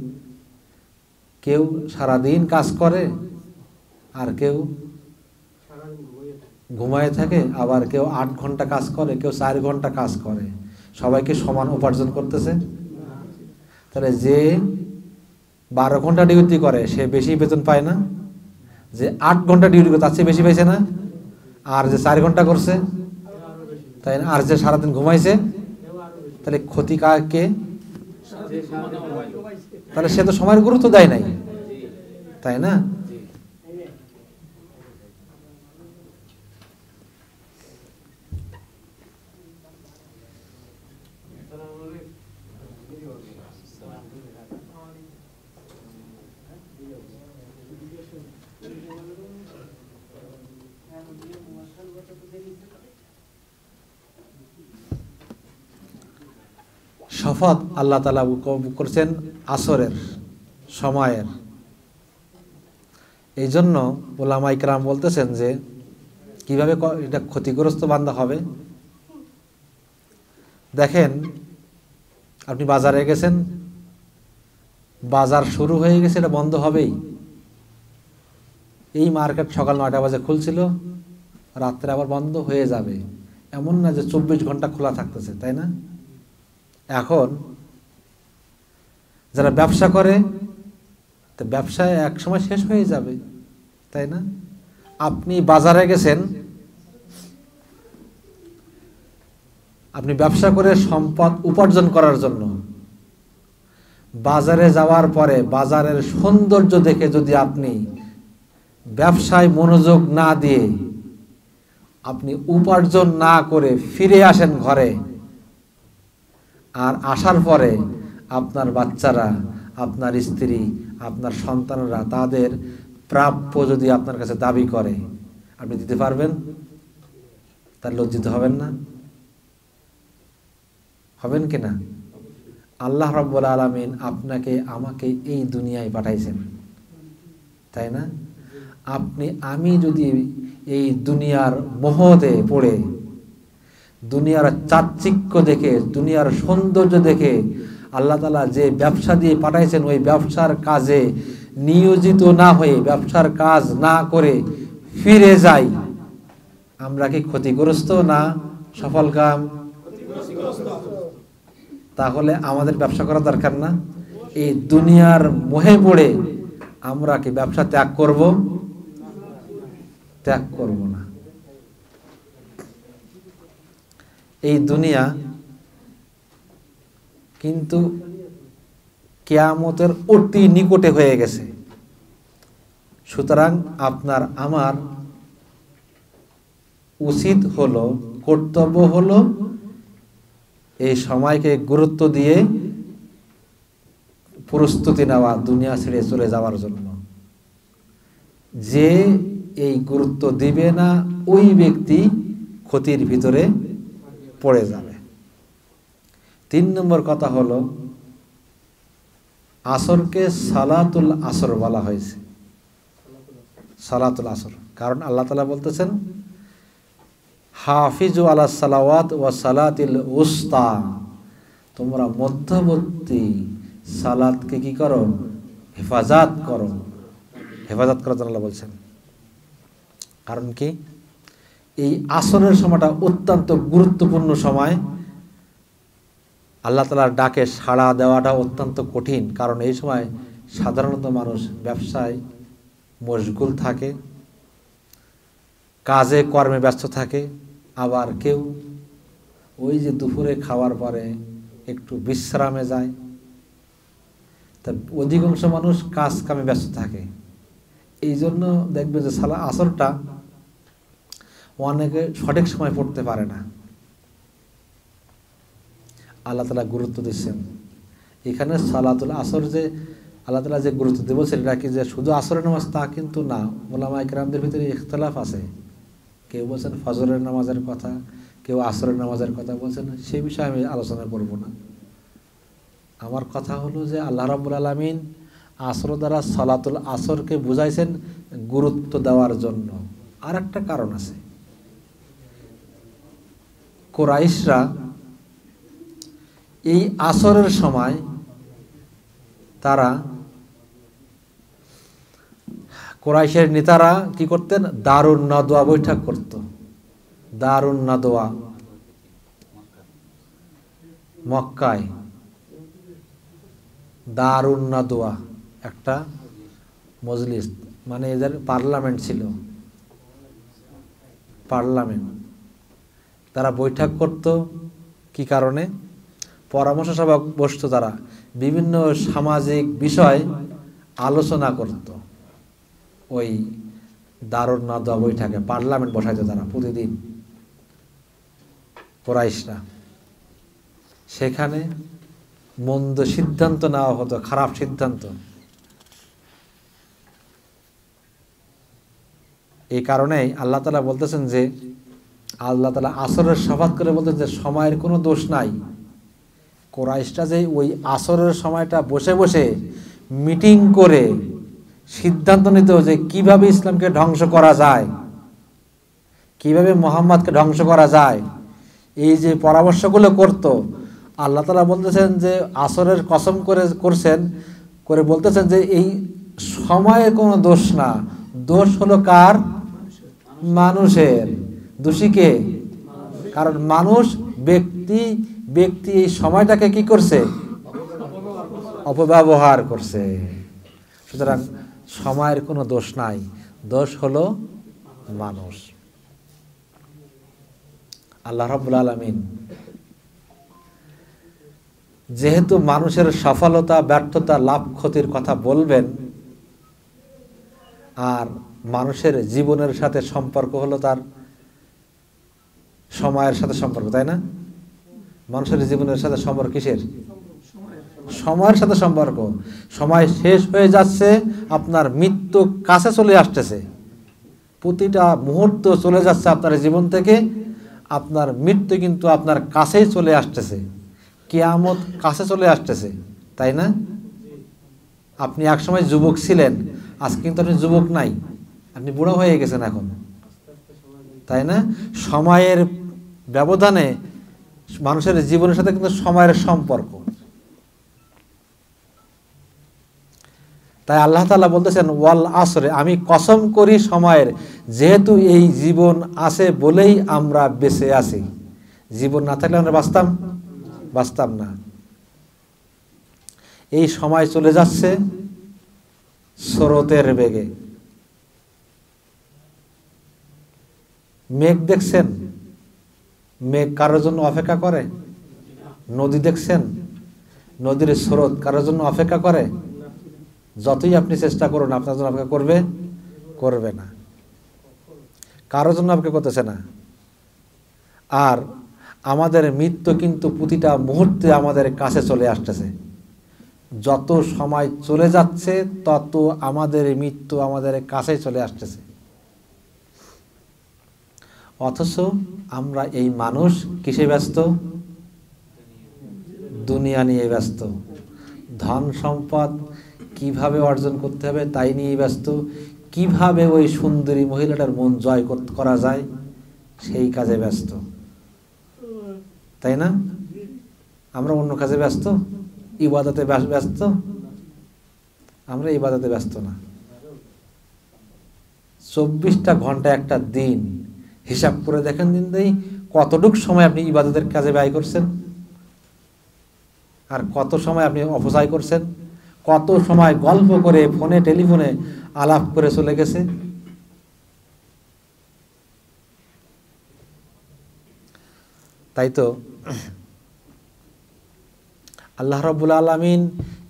Speaker 1: কেউ সারাদিন কাজ করে, আর কেউ ঘুমায় থাকে, আবার কেউ 8 ঘন্টা কাজ করে, কেউ 4 ঘন্টা কাজ করে। সবাইকে সমান উপার্জন করতেছে? তাহলে যে 12 ঘন্টা ডিউটি করে সে বেশি বেতন পায় না? যে 8 ঘন্টা ডিউটি করে তার চেয়ে বেশি পাইছে না? আর যে 4 ঘন্টা করছে, তাই না? আর যে সারাদিন ঘুমাইছে, তাহলে ক্ষতি কে? তাহলে সে তো সময়ের গুরুত্ব দেয় নাই, তাই না? শপথ আল্লাহ তাআলা করেছেন আসরের সময়ের। এই জন্য উলামা ইকরাম বলতেছেন যে কিভাবে এটা ক্ষতিগ্রস্ত বান্দা হবে। দেখেন, আপনি বাজারে গেছেন, বাজার শুরু হয়ে গেছে, এটা বন্ধ হবেই। এই মার্কেট সকাল 9টা বাজে খুলছিল, রাত্রে আবার বন্ধ হয়ে যাবে। এমন না যে 24 ঘন্টা খোলা থাকতেছে, তাই না? এখন যারা ব্যবসা করে, তো ব্যবসায় এক সময় শেষ হয়ে যাবে, তাই না? আপনি বাজারে গেছেন, আপনি ব্যবসা করে সম্পদ উপার্জন করার জন্য বাজারে যাওয়ার পরে বাজারের সৌন্দর্য দেখে যদি আপনি ব্যবসায় মনোযোগ না দিয়ে আপনি উপার্জন না করে ফিরে আসেন ঘরে, আর আসার পরে আপনার বাচ্চারা, আপনার স্ত্রী, আপনার সন্তানরা তাদের প্রাপ্য যদি আপনার কাছে দাবি করে, আপনি দিতে পারবেন? তার লজ্জিত হবেন না? হবেন কিনা? আল্লাহ রাব্বুল আলামিন আপনাকে আমাকে এই দুনিয়ায় পাঠাইছেন, তাই না? আমি যদি এই দুনিয়ার মোহতে পড়ে, দুনিয়ার চাকচিক্য দেখে, দুনিয়ার সৌন্দর্য দেখে আল্লাহ তাআলা যে ব্যবসা দিয়ে পাঠাইছেন ওই ব্যবসার কাজে নিয়োজিত না হয়ে, ব্যবসার কাজ না করে ফিরে যাই, আমরা কি ক্ষতিগ্রস্ত না সফলকাম? তাহলে আমাদের ব্যবসা করা দরকার না? এই দুনিয়ার মোহে পড়ে আমরা কি ব্যবসা ত্যাগ করব? ত্যাগ করব না। এই দুনিয়া কিন্তু কিয়ামতের অতি নিকটে হয়ে গেছে। সুতরাং আপনার আমার উচিত হলো, কর্তব্য হলো এই সময়কে গুরুত্ব দিয়ে প্রস্তুতি নেওয়া দুনিয়া ছেড়ে চলে যাওয়ার জন্য। যে এই গুরুত্ব দিবে না ওই ব্যক্তি ক্ষতির ভিতরে পড়ে যাবে। 3 নম্বর কথা হলো, আসরকে সালাতুল আসর বলা হয়েছে, সালাতুল আসর। কারণ আল্লাহ তাআলা বলতেছেন, হাফিজু আলা সালাওয়াত ওয়া সালাতিল উস্তা, তোমরা মধ্যবর্তী সালাতকে কি করো? হেফাজত করো। হেফাজত করার জন্য আল্লাহ বলছেন। কারণ কি? এই আসরের সময়টা অত্যন্ত গুরুত্বপূর্ণ সময়। আল্লাহ তাআলার ডাকে সাড়া দেওয়াটা অত্যন্ত কঠিন। কারণ এই সময় সাধারণত মানুষ ব্যবসায় মশগুল থাকে, কাজে কর্মে ব্যস্ত থাকে, আবার কেউ ওই যে দুপুরে খাওয়ার পরে একটু বিশ্রামে যায়। তা অধিকাংশ মানুষ কাজ কামে ব্যস্ত থাকে। এই জন্য দেখবে যে আসরটা অনেকে সঠিক সময় পড়তে পারে না। আল্লাহ তাআলা গুরুত্ব দিচ্ছেন এখানে। সালাতুল আসর যে আল্লাহ তাআলা যে গুরুত্ব দিয়ে বলছেন, এটা কি যে শুধু আসরের নামাজ তা কিন্তু না। উলামায়ে কেরামদের ভিতরে ইখতিলাফ আছে। কেউ বলছেন ফজরের নামাজের কথা, কেউ আসরের নামাজের কথা বলছেন। সেই বিষয়ে আমি আলোচনা করব না। আমার কথা হলো যে আল্লাহ রাব্বুল আলামিন আসর দ্বারা সালাতুল আসরকে বুঝাইছেন গুরুত্ব দেওয়ার জন্য। আর একটা কারণ আছে, কুরাইশরা এই আসরের সময় তারা, কুরাইশের নেতারা কি করতেন? দারুন নাদওয়া বৈঠক করত। দারুন নাদওয়া মক্কায়, দারুন নাদওয়া একটা মজলিস, মানে এদের পার্লামেন্ট ছিল, পার্লামেন্ট। তারা বৈঠক করত কি কারণে? পরামর্শ সভা বসত, তারা বিভিন্ন সামাজিক বিষয় আলোচনা করত। ওই দারুন নাদওয়া বৈঠকে পার্লামেন্ট বসাইতো তারা প্রতিদিন কুরাইশরা। সেখানে মন্দ সিদ্ধান্ত নেওয়া হতো, খারাপ সিদ্ধান্ত। এই কারণেই আল্লাহ তাআলা বলতেছেন যে, আল্লাহ তাআলা আসরের শপথ করে বলতেন যে সময়ের কোনো দোষ নাই। কুরাইশরা যে ওই আসরের সময়টা বসে বসে মিটিং করে সিদ্ধান্ত নিত যে কিভাবে ইসলামকে ধ্বংস করা যায়, কিভাবে মুহাম্মদকে ধ্বংস করা যায়, এই যে পরামর্শগুলো করত। আল্লাহ তাআলা বলতেছেন যে আসরের কসম করে বলতেছেন যে এই সময়ের কোনো দোষ না, দোষ হলো কার? মানুষের। দোষী কে? কারণ মানুষ ব্যক্তি এই সময়টাকে কি করছে? অপব্যবহার করছে। সুতরাং সময়ের কোনো দোষ নাই, দোষ হলো মানুষ। আল্লাহ রাব্বুল আলামিন যেহেতু মানুষের সফলতা, ব্যর্থতা, লাভ ক্ষতির কথা বলবেন, আর মানুষের জীবনের সাথে সম্পর্ক হলো তার সময়ের সাথে সম্পর্ক, তাই না? মানুষের জীবনের সাথে সম্পর্ক কিসের? সময়ের সাথে সম্পর্ক। সময় শেষ হয়ে যাচ্ছে, আপনার মৃত্যু কাছে চলে আসতেছে। প্রতিটা মুহূর্ত চলে যাচ্ছে আপনার জীবন থেকে, আপনার মৃত্যু কিন্তু আপনার কাছেই চলে আসতেছে। কিয়ামত কাছে চলে আসতেছে, তাই না? আপনি একসময় যুবক ছিলেন, আজ কিন্তু আপনি যুবক নাই, আপনি বুড়ো হয়ে গেছেন এখন, তাই না? সময়ের ব্যবধানে মানুষের জীবনের সাথে কিন্তু সময়ের সম্পর্ক। তাই আল্লাহ তাআলা বলতেছেন ওয়াল আসরে, আমি কসম করি সময়ের, যেহেতু এই জীবন আছে বলেই আমরা বেঁচে আছি। জীবন না থাকলে আমরা বাঁচতাম না। এই সময় চলে যাচ্ছে স্রোতের বেগে। মেঘ দেখছেন? মেঘ কারোর জন্য অপেক্ষা করে? নদী দেখছেন? নদীর স্রোত কারোর জন্য অপেক্ষা করে? যতই আপনি চেষ্টা করুন, আপনার জন্য অপেক্ষা করবে করবে না, কারোর জন্য অপেক্ষা করতেছে না। আর আমাদের মৃত্যু কিন্তু প্রতিটা মুহূর্তে আমাদের কাছে চলে আসতেছে। যত সময় চলে যাচ্ছে তত আমাদের মৃত্যু আমাদের কাছে চলে আসতেছে। অথচ আমরা এই মানুষ কিসে ব্যস্ত? দুনিয়া নিয়ে ব্যস্ত। ধন সম্পদ কিভাবে অর্জন করতে হবে তাই নিয়ে ব্যস্ত। কিভাবে ওই সুন্দরী মহিলাটার মন জয় করা যায় সেই কাজে ব্যস্ত, তাই না? আমরা অন্য কাজে ব্যস্ত, ইবাদতে ব্যস্ত। আমরা ইবাদতে ব্যস্ত না। 24টা ঘন্টা একটা দিন হিসাব করে দেখেন দিন দেই কতটুক সময় আপনি ইবাদতের কাজে ব্যয় করছেন আর কত সময় আপনি অপচয় করছেন, কত সময় গল্প করে ফোনে টেলিফোনে আলাপ করে চলে গেছে। তাই তো আল্লাহ রাব্বুল আলামিন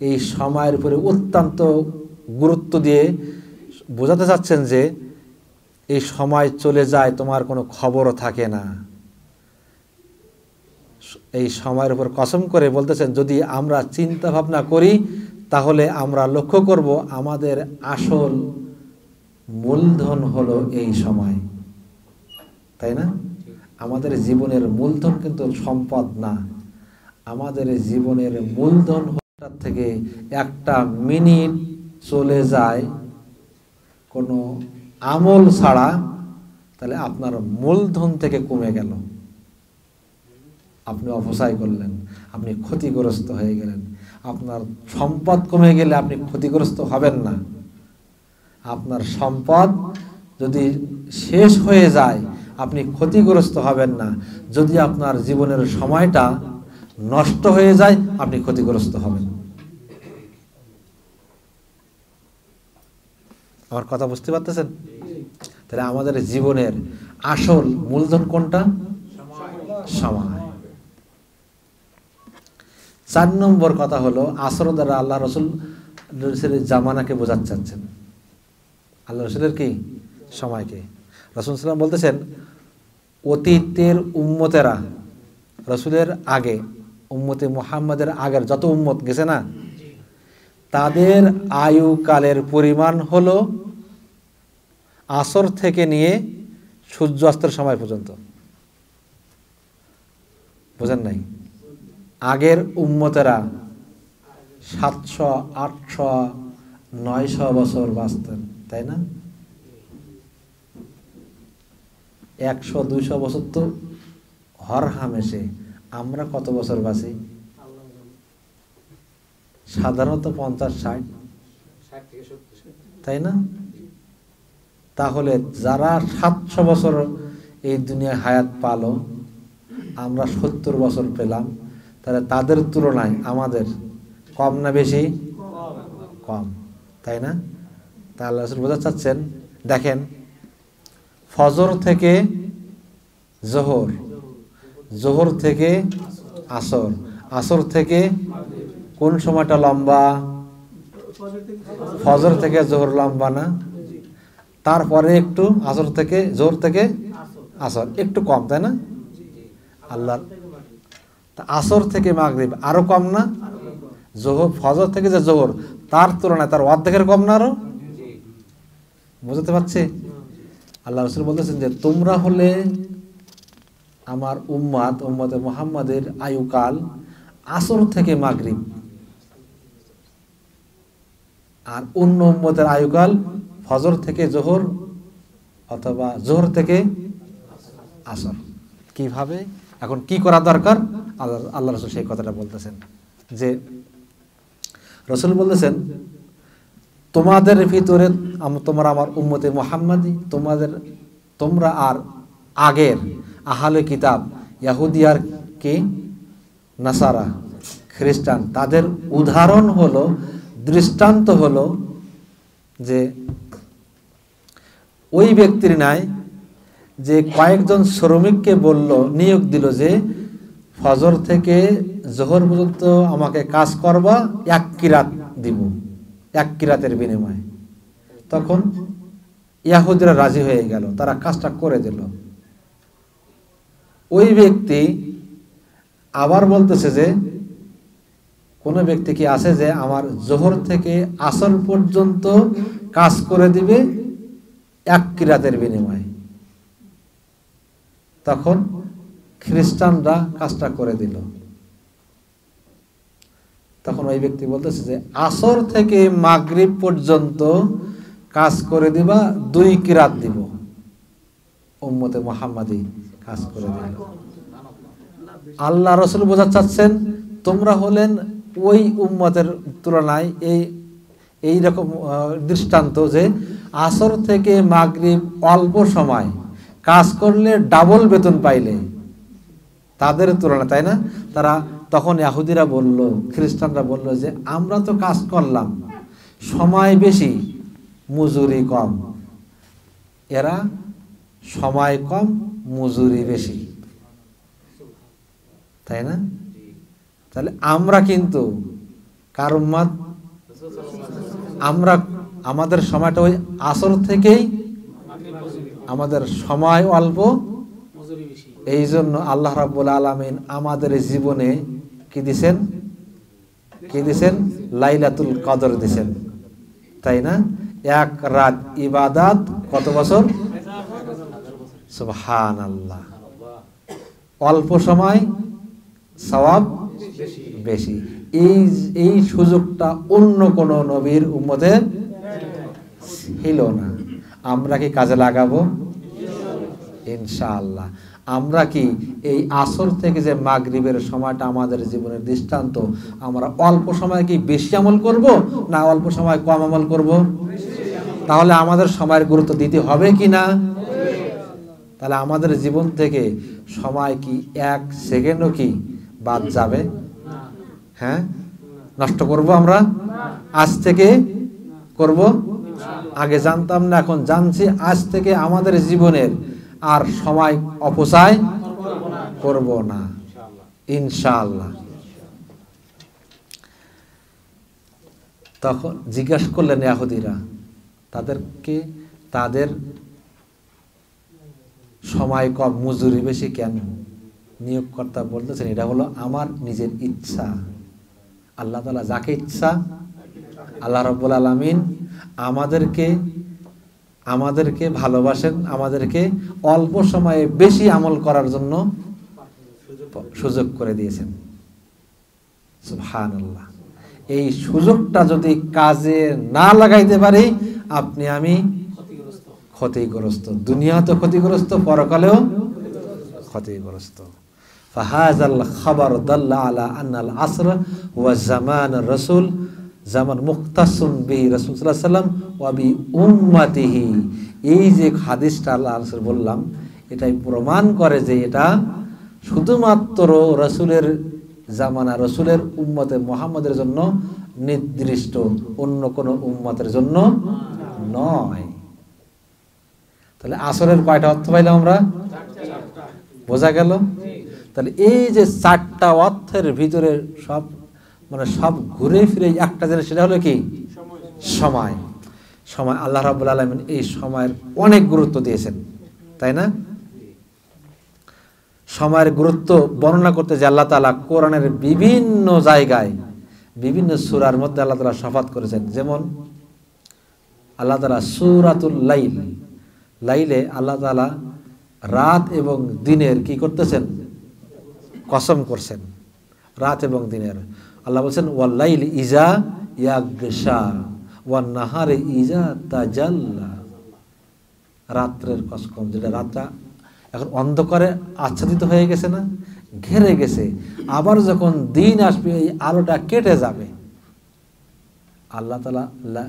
Speaker 1: এই সময়ের উপরে অত্যন্ত গুরুত্ব দিয়ে বোঝাতে চাচ্ছেন যে এই সময় চলে যায়, তোমার কোনো খবরও থাকে না। এই সময়ের উপর কসম করে বলতেছেন যদি আমরা চিন্তা ভাবনা করি তাহলে আমরা লক্ষ্য করব আমাদের আসল মূলধন হলো এই সময়, তাই না? আমাদের জীবনের মূলধন কিন্তু সম্পদ না। আমাদের জীবনের মূলধন থেকে একটা মিনিট চলে যায় কোনো আমল ছাড়া, তাহলে আপনার মূলধন থেকে কমে গেল। আপনি অপচয় করলেন, আপনি ক্ষতিগ্রস্ত হয়ে গেলেন। আপনার সম্পদ কমে গেলে আপনি ক্ষতিগ্রস্ত হবেন না। আপনার সম্পদ যদি শেষ হয়ে যায় আপনি ক্ষতিগ্রস্ত হবেন না। যদি আপনার জীবনের সময়টা নষ্ট হয়ে যায় আপনি ক্ষতিগ্রস্ত হবেন। আমার কথা বুঝতে পারতেছেন? তাহলে আমাদের জীবনের আসল মূলধন কোনটা? সময়। 4 নম্বর কথা হলো আসর দ্বারা আল্লাহ রসুলের জামানাকে বোঝাতে চাচ্ছেন। আল্লাহ রসুলের কি? সময়কে। রাসূল সাল্লাল্লাহু আলাইহি ওয়াসাল্লাম বলতেছেন অতীতের উম্মতেরা রসুলের আগে, উম্মতে মুহাম্মাদের আগের যত উম্মত গেছে না, তাদের আয়ুকালের পরিমাণ হলো আসর থেকে নিয়ে সূর্যাস্তের সময় পর্যন্ত। বুঝেন নাই? আগের উম্মতেরা 700, 800, 900 বছর বাঁচতেন, তাই না? 100, 200 বছর তো হর হামেশে। আমরা কত বছর বাঁচি? সাধারণত 50, 60, তাই না? তাহলে যারা 700 বছর এই দুনিয়ায় হায়াত পালো, আমরা 70 বছর পেলাম, তাহলে তাদের তুলনায় আমাদের কম না বেশি? কম, তাই না? তা আল্লাহ রাসূল বোঝাতে চাচ্ছেন, দেখেন ফজর থেকে জোহর, জোহর থেকে আসর, আসর থেকে কোন সময়টা লম্বা? ফজর থেকে জোহর লম্বা না? তারপরে একটু আসর থেকে জোহর থেকে আসর একটু কম, তাই না? আল্লাহ আসর থেকে মাগরিব আরো কম না? জোহর ফজর থেকে যে জোহর তার তুলনায় তার অর্ধেকের কম না আরো? বুঝতে পারছি? আল্লাহ রাসূল বলতেছেন যে তোমরা হলে আমার উম্মত, উম্মতে মুহাম্মাদের আয়ুকাল আসর থেকে মাগরিব, আর অন্য উম্মতের আয়ুকাল ফজর থেকে জোহর অথবা জোহর থেকে আসর। কিভাবে, এখন কি করা দরকার? আল্লাহ রাসূল সেই কথাটা বলতেছেন যে রাসূল বলতেছেন তোমাদের ভিতরে তোমরা আমার উম্মতে মুহাম্মাদি, তোমরা আর আগের আহলে কিতাব ইহুদি আর কি নাসারা খ্রিস্টান, তাদের উদাহরণ হলো, দৃষ্টান্ত হলো যে ওই ব্যক্তির নাই যে কয়েকজন শ্রমিককে বলল, নিয়োগ দিল যে ফজর থেকে জোহর পর্যন্ত আমাকে কাজ করবা, 1 কিরাত দিব, 1 কিরাতের বিনিময়ে। তখন ইহুদিরা রাজি হয়ে গেল, তারা কাজটা করে দিল। ওই ব্যক্তি আবার বলতেছে যে কোনো ব্যক্তি কি আছে যে আমার জোহর থেকে আসর পর্যন্ত কাজ করে দিবে এক কিরাতের বিনিময়ে। তখন খ্রিস্টানরা কাজটা করে দিল। তখন ওই ব্যক্তি বলতেছে যে আসর থেকে মাগরিব পর্যন্ত কাজ করে দিবা 2 কিরাত দিব। উম্মতে মুহাম্মাদি কাজ করে দিল। আল্লাহ রাসূল বোঝাতে চাচ্ছেন তোমরা হলেন ওই উম্মতের তুলনায় এই রকম দৃষ্টান্ত যে আসর থেকে মাগরিব অল্প সময় কাজ করলে ডাবল বেতন পাইলে তাদের তুলনায়, তাই না? তারা তখন ইহুদিরা বলল, খ্রিস্টানরা বলল যে আমরা তো কাজ করলাম, সময় বেশি মজুরি কম। এরা সময় কম মজুরি বেশি, তাই না? তাহলে আমরা কিন্তু কার উম্মত? আমরা আমাদের সময়টা ওই আসর থেকেই, আমাদের সময় অল্প, এই জন্য আল্লাহ রাব্বুল আলামিন আমাদের জীবনে কি দিছেন? কি দিছেন? লাইলাতুল কদর দিছেন, তাই না? এক রাত ইবাদত কত বছর? সুবহানাল্লাহ। অল্প সময় সওয়াব বেশি। এই সুযোগটা অন্য কোন নবীর উম্মতের ছিল না। আমরা কি কাজে লাগাবো? ইনশাআল্লাহ। আমরা কি এই আসর থেকে যে মাগরিবের সময়টা আমাদের জীবনের দৃষ্টান্ত, আমরা অল্প সময় কি বেশি আমল করব না অল্প সময় কম আমল করব? তাহলে আমাদের সময়ের গুরুত্ব দিতে হবে কি না? তাহলে আমাদের জীবন থেকে সময় কি 1 সেকেন্ডও কি বাদ যাবে? হ্যাঁ, নষ্ট করব আমরা? আজ থেকে করব? আগে জানতাম না, এখন জানছি। আজ থেকে আমাদের জীবনের আর সময় অপচয় করব না ইনশাআল্লাহ। তখন জিজ্ঞাসা করলেন ইহুদিরা তাদেরকে, তাদের সময় কম মজুরি বেশি কেন? নিয়োগকর্তা বলতেছেন এটা হলো আমার নিজের ইচ্ছা। আল্লাহ তাআলা যাকে ইচ্ছা, আল্লাহ রাব্বুল আলামিন আমাদেরকে ভালোবাসেন, আমাদেরকে অল্প সময়ে বেশি আমল করার জন্য সুযোগ করে দিয়েছেন। সুবহানাল্লাহ। এই সুযোগটা যদি কাজে না লাগাইতে পারি, আপনি আমি ক্ষতিগ্রস্ত। দুনিয়া তো ক্ষতিগ্রস্ত, পরকালেও ক্ষতিগ্রস্ত। ফাহাযাল খাবার দাল্লা আলা আন্নাল আসর ওয়া জামান রাসূল জামান মুখতাসুন বি রাসূল সাল্লাল্লাহু আলাইহি ওয়াসাল্লাম ওয়া বি উম্মতিহি। এই যে হাদিসটা আল্লাহ রাসূল বললাম, এটাই প্রমাণ করে যে এটা শুধুমাত্র রাসূলের জামানা, রাসূলের উম্মতে মুহাম্মাদের জন্য নির্দিষ্ট, অন্য কোন উম্মতের জন্য নয়। তাহলে আসরের কয়টা অর্থ পাইলাম আমরা? বোঝা গেল? তাহলে এই যে 4টা অর্থের ভিতরে সব ঘুরে ফিরে একটা জিনিস, সেটা হলো কি? সময়। সময় আল্লাহ রাব্বুল আলামিন এই সময়ের অনেক গুরুত্ব দিয়েছেন, তাই না? সময়ের গুরুত্ব বর্ণনা করতে যে আল্লাহ তাআলা কোরআনের বিভিন্ন জায়গায়, বিভিন্ন সূরার মধ্যে আল্লাহ তাআলা শপথ করেছেন। যেমন আল্লাহ তাআলা সূরাতুল লাইল, লাইলে আল্লাহ তাআলা রাত এবং দিনের কি করতেছেন? কসম করছেন, রাত এবং দিনের। আল্লাহ বলছেন ওয়াল লাইল ইজা ইয়াগশা ওয়ান নাহারি ইজা তাজাল্লা। রাত্রের কসম, যেটা রাতটা এখন অন্ধকারে আচ্ছাদিত হয়ে গেছে না, ঘেরে গেছে, আবার যখন দিন আসবে এই আলোটা কেটে যাবে। আল্লাহ তাআলা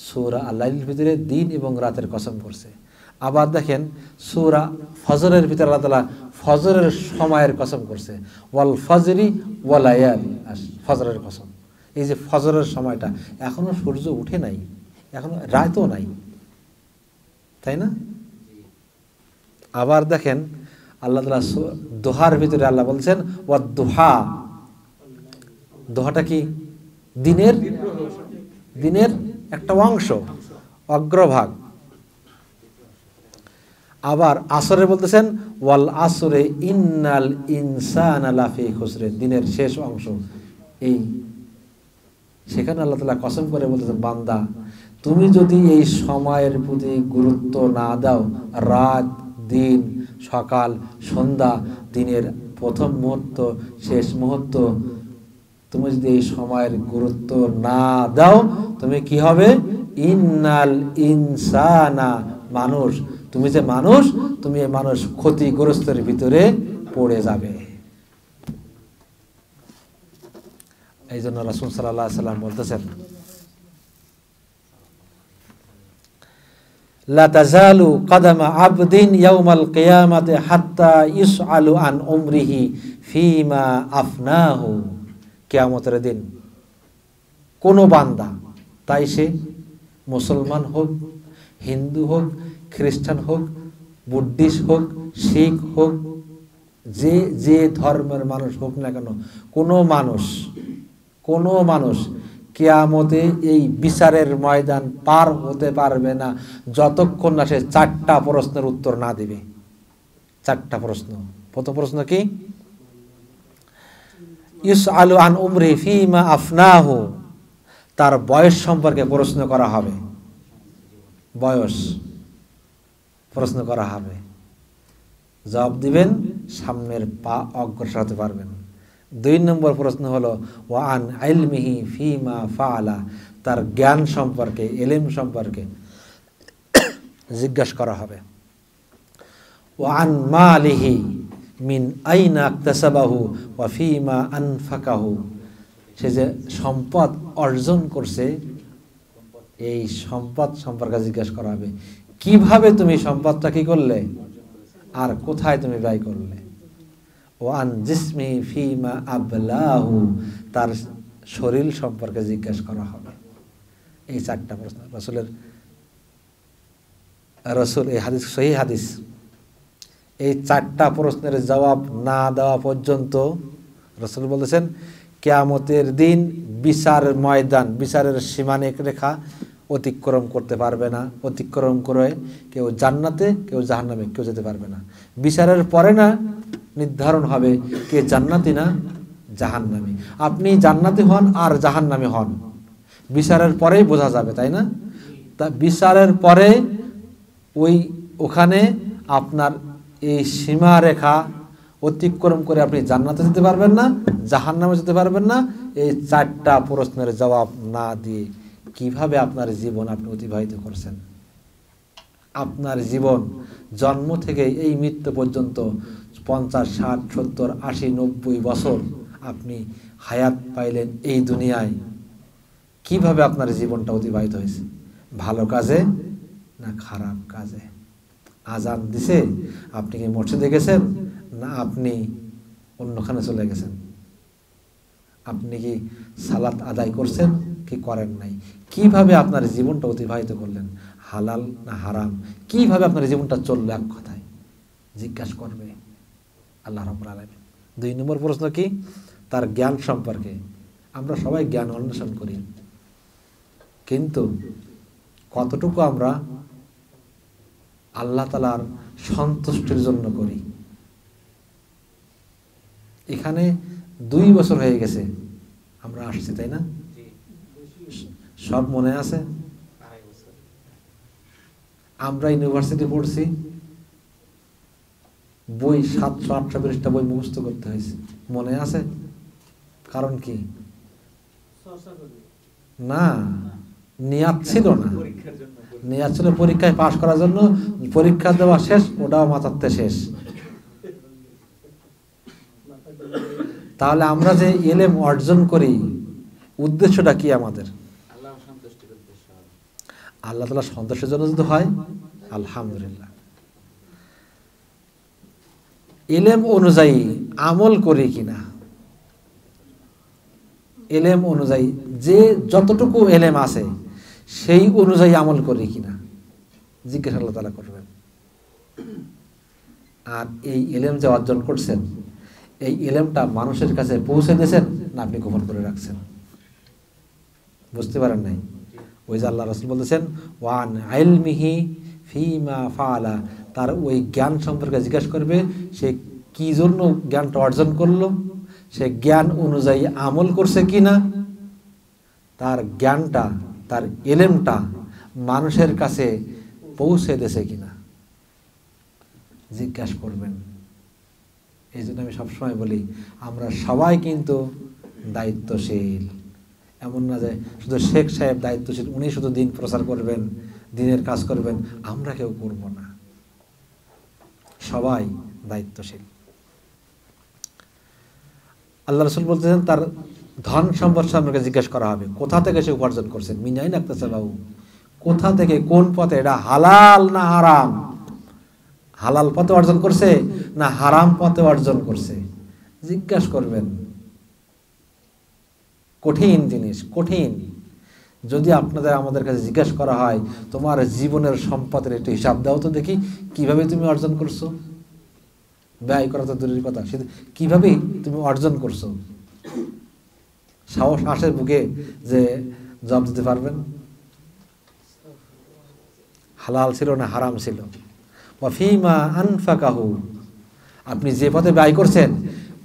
Speaker 1: সূরা আল-লাইলের ভিতরে দিন এবং রাতের কসম করছে। আবার দেখেন সূরা ফজরের ভিতরে আল্লাহ তাআলা ফজরের সময়ের কসম করছে, ওয়াল ফজরি ওয়া লায়ালি, ফজরের কসম। এই যে ফজরের সময়টা, এখনো সূর্য উঠে নাই, এখনো রাতও নাই, তাই না? আবার দেখেন আল্লাহ তাআলা দোহার ভিতরে আল্লাহ বলছেন ওয়াদ দুহা। দোহাটা কি? দিনের একটা অংশ, অগ্রভাগ। আবার আসরে বলতেছেন ওয়াল আসরে ইন্নাল ইনসানা লাফি খুসরে, দিনের শেষ অংশ। এই সেখানে আল্লাহ তাআলা কসম করে বলতেছেন, বান্দা তুমি যদি এই সময়ের প্রতি গুরুত্ব না দাও, রাত দিন সকাল সন্ধ্যা, দিনের প্রথম মুহূর্ত শেষ মুহূর্ত, তুমি যদি এই সময়ের গুরুত্ব না দাও, তুমি কি হবে? ইন্নাল ইনসানা, মানুষ, তুমি যে মানুষ, তুমি এই মানুষ ক্ষতিগ্রস্তের ভিতরে পড়ে যাবে। এই জন্য রাসূল সাল্লাল্লাহু আলাইহি সাল্লাম বলতেছেন, লা তাজালু কদমা আবদিন ইয়াউমাল কিয়ামাতি হাত্তা ইসআলু আন উমরিহি ফিমা আফনাহু। কিয়ামতের দিন কোন বান্দা, তাই সে মুসলমান হোক, হিন্দু হোক, খ্রিস্টান হোক, বুদ্ধিস্ট হোক, শিখ হোক, যে যে ধর্মের মানুষ হোক না কেন, কোনো মানুষ কিয়ামতে এই বিচারের ময়দান পার হতে পারবে না যতক্ষণ না সে 4টা প্রশ্নের উত্তর না দিবে। 4টা প্রশ্ন। প্রথম প্রশ্ন কি? ইসআলু আন উমরি ফিমা আফনাহু, তার বয়স সম্পর্কে প্রশ্ন করা হবে। বয়স প্রশ্ন করা হবে, জবাব দিবেন, সামনের পা অগ্রসর হতে পারবেন। 2 নম্বর প্রশ্ন হলো ওয়া আন ইলমিহি ফিমা ফাআলা, তার জ্ঞান সম্পর্কে, ইলম সম্পর্কে জিজ্ঞাসা করা হবে। ওয়া আন মালিহি মিন আইনা ইকতাসাবাহু ওয়া ফিমা আনফাকাহু, সে যে সম্পদ অর্জন করছে এই সম্পদ সম্পর্কে জিজ্ঞাসা করা হবে, কিভাবে তুমি সম্পদটা কি করলে আর কোথায় তুমি ব্যয় করলে। ওয়ান জিসমি ফিমা আবলাহু, তার শরীর সম্পর্কে জিজ্ঞাসা করা হবে। এই 4টা প্রশ্ন রসুল এই হাদিস, সহিহ হাদিস। এই 4টা প্রশ্নের জবাব না দেওয়া পর্যন্ত রসুল বলেছেন কিয়ামতের দিন বিচারের ময়দান, বিচারের সীমারেখা অতিক্রম করতে পারবে না। অতিক্রম করে কেউ জান্নাতে, কেউ জাহান্নামে, কেউ যেতে পারবে না। বিচারের পরে না নির্ধারণ হবে কে জান্নাতি না জাহান্নামী। আপনি জান্নাতি হন আর জাহান্নামী হন, বিচারের পরেই বোঝা যাবে, তাই না? তা বিচারের পরে ওখানে আপনার এই সীমারেখা অতিক্রম করে আপনি জান্নাতে যেতে পারবেন না, জাহান্নামে যেতে পারবেন না। এই 4টা প্রশ্নের জবাব না দিয়ে কিভাবে আপনার জীবন আপনি অতিবাহিত করছেন? আপনার জীবন জন্ম থেকে এই মৃত্যু পর্যন্ত 50, 60, 70, 80, 90 বছর আপনি হায়াত পাইলেন এই দুনিয়ায়, কিভাবে আপনার জীবনটা অতিবাহিত হয়েছে? ভালো কাজে না খারাপ কাজে? আজান দিছে, আপনি কি মসজিদে গেছেন না আপনি অন্যখানে চলে গেছেন? আপনি কি সালাত আদায় করছেন কি করেন নাই? কিভাবে আপনার জীবনটা অতিবাহিত করলেন? হালাল না হারাম? কিভাবে আপনার জীবনটা চললো? এক কথায় জিজ্ঞাসা করবে আল্লাহ রাব্বুল আলামিন। 2 নম্বর প্রশ্ন কি? তার জ্ঞান সম্পর্কে। আমরা সবাই জ্ঞান অন্বেষণ করি, কিন্তু কতটুকু আমরা আল্লাহ তাআলার সন্তুষ্টির জন্য করি? এখানে 2 বছর হয়ে গেছে আমরা আসছি, তাই না? সব মনে আছে? আমরা ইউনিভার্সিটি পড়ছি, বই 700-800 পৃষ্ঠা বই মুখস্থ করতে হয়েছে, মনে আছে? কারণ কি? না, নিয়াত ছিল না। নিয়াত ছিল পরীক্ষায় পাশ করার জন্য, পরীক্ষা দেওয়া শেষ, ওটাও মাথাতে শেষ। তাহলে আমরা যে ইলম অর্জন করি উদ্দেশ্যটা কি আমাদের? আল্লাহ তাআলা সন্তুষ্টির জন্য যদি হয় আলহামদুলিল্লাহ। ইলম অনুযায়ী আমল করি কিনা, ইলম অনুযায়ী যে যতটুকু ইলম আছে সেই অনুযায়ী আমল করি কিনা জিজ্ঞাসা আল্লাহ তাআলা করবেন। আর এই ইলম যে অর্জন করছেন, এই ইলমটা মানুষের কাছে পৌঁছে দিয়েছেন না আপনি গোপন করে রাখছেন? বুঝতে পারেন নাই? ওই যে আল্লাহ রাসূল বলেছেন ওয়ান ইলমিহি ফিমা ফাআলা, তার ওই জ্ঞান সম্পর্কে জিজ্ঞাসা করবে, সে কি জন্য জ্ঞানটা অর্জন করলো, সে জ্ঞান অনুযায়ী আমল করছে কিনা, তার জ্ঞানটা, তার এলেমটা মানুষের কাছে পৌঁছে দিয়েছে কিনা, জিজ্ঞাসা করবেন। এই জন্য আমি সবসময় বলি, আমরা সবাই কিন্তু দায়িত্বশীল। এমন না যে শুধু শেখ সাহেব দায়িত্বশীল, উনি শুধু দিন প্রচার করবেন, দিনের কাজ করবেন, আমরা কেউ করব না। সবাই দায়িত্বশীল। আল্লাহ রাসূল বলতেছেন তার ধন সম্পদ সম্পর্কে জিজ্ঞাসা করা হবে, কোথা থেকে সে উপার্জন করছেন। মিনাই নাকতেছে বাবু, কোথা থেকে, কোন পথে, এটা হালাল না হারাম, হালাল পথে অর্জন করছে না হারাম পথে অর্জন করছে, জিজ্ঞাসা করবেন। কঠিন জিনিস, কঠিন। যদি আপনাদের আমাদের কাছে জিজ্ঞাসা করা হয়, তোমার জীবনের সম্পদের একটু হিসাব দাও তো দেখি, কিভাবে তুমি অর্জন করছো। ব্যয় করা তো দূরের কথা, সেটা কিভাবে তুমি অর্জন করছো। সাহস আসে বুকে যে জবাব দিতে পারবেন? হালাল ছিল না হারাম ছিল। ওয়া ফীমা আনফাকাহু, আপনি যে পথে ব্যয় করছেন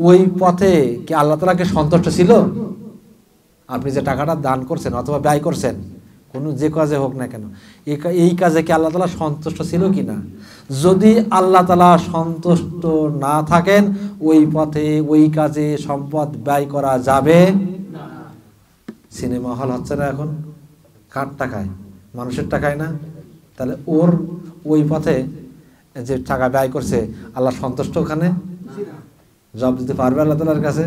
Speaker 1: ওই পথে কি আল্লাহ তাআলাকে সন্তুষ্ট ছিল? আপনি যে টাকাটা দান করছেন অথবা ব্যয় করছেন, কোনো যে কাজে হোক না কেন, এই কাজে কি আল্লাহ তাআলা সন্তুষ্ট ছিল কি না? যদি আল্লাহ তাআলা সন্তুষ্ট না থাকেন, ওই পথে ওই কাজে সম্পদ ব্যয় করা যাবে না। সিনেমা হল হচ্ছে না এখন, কার টাকায়? মানুষের টাকায় না? তাহলে ওর ওই পথে যে টাকা ব্যয় করছে, আল্লাহ সন্তুষ্ট ওখানে? জবাব দিতে পারবে আল্লাহ তাআলার কাছে?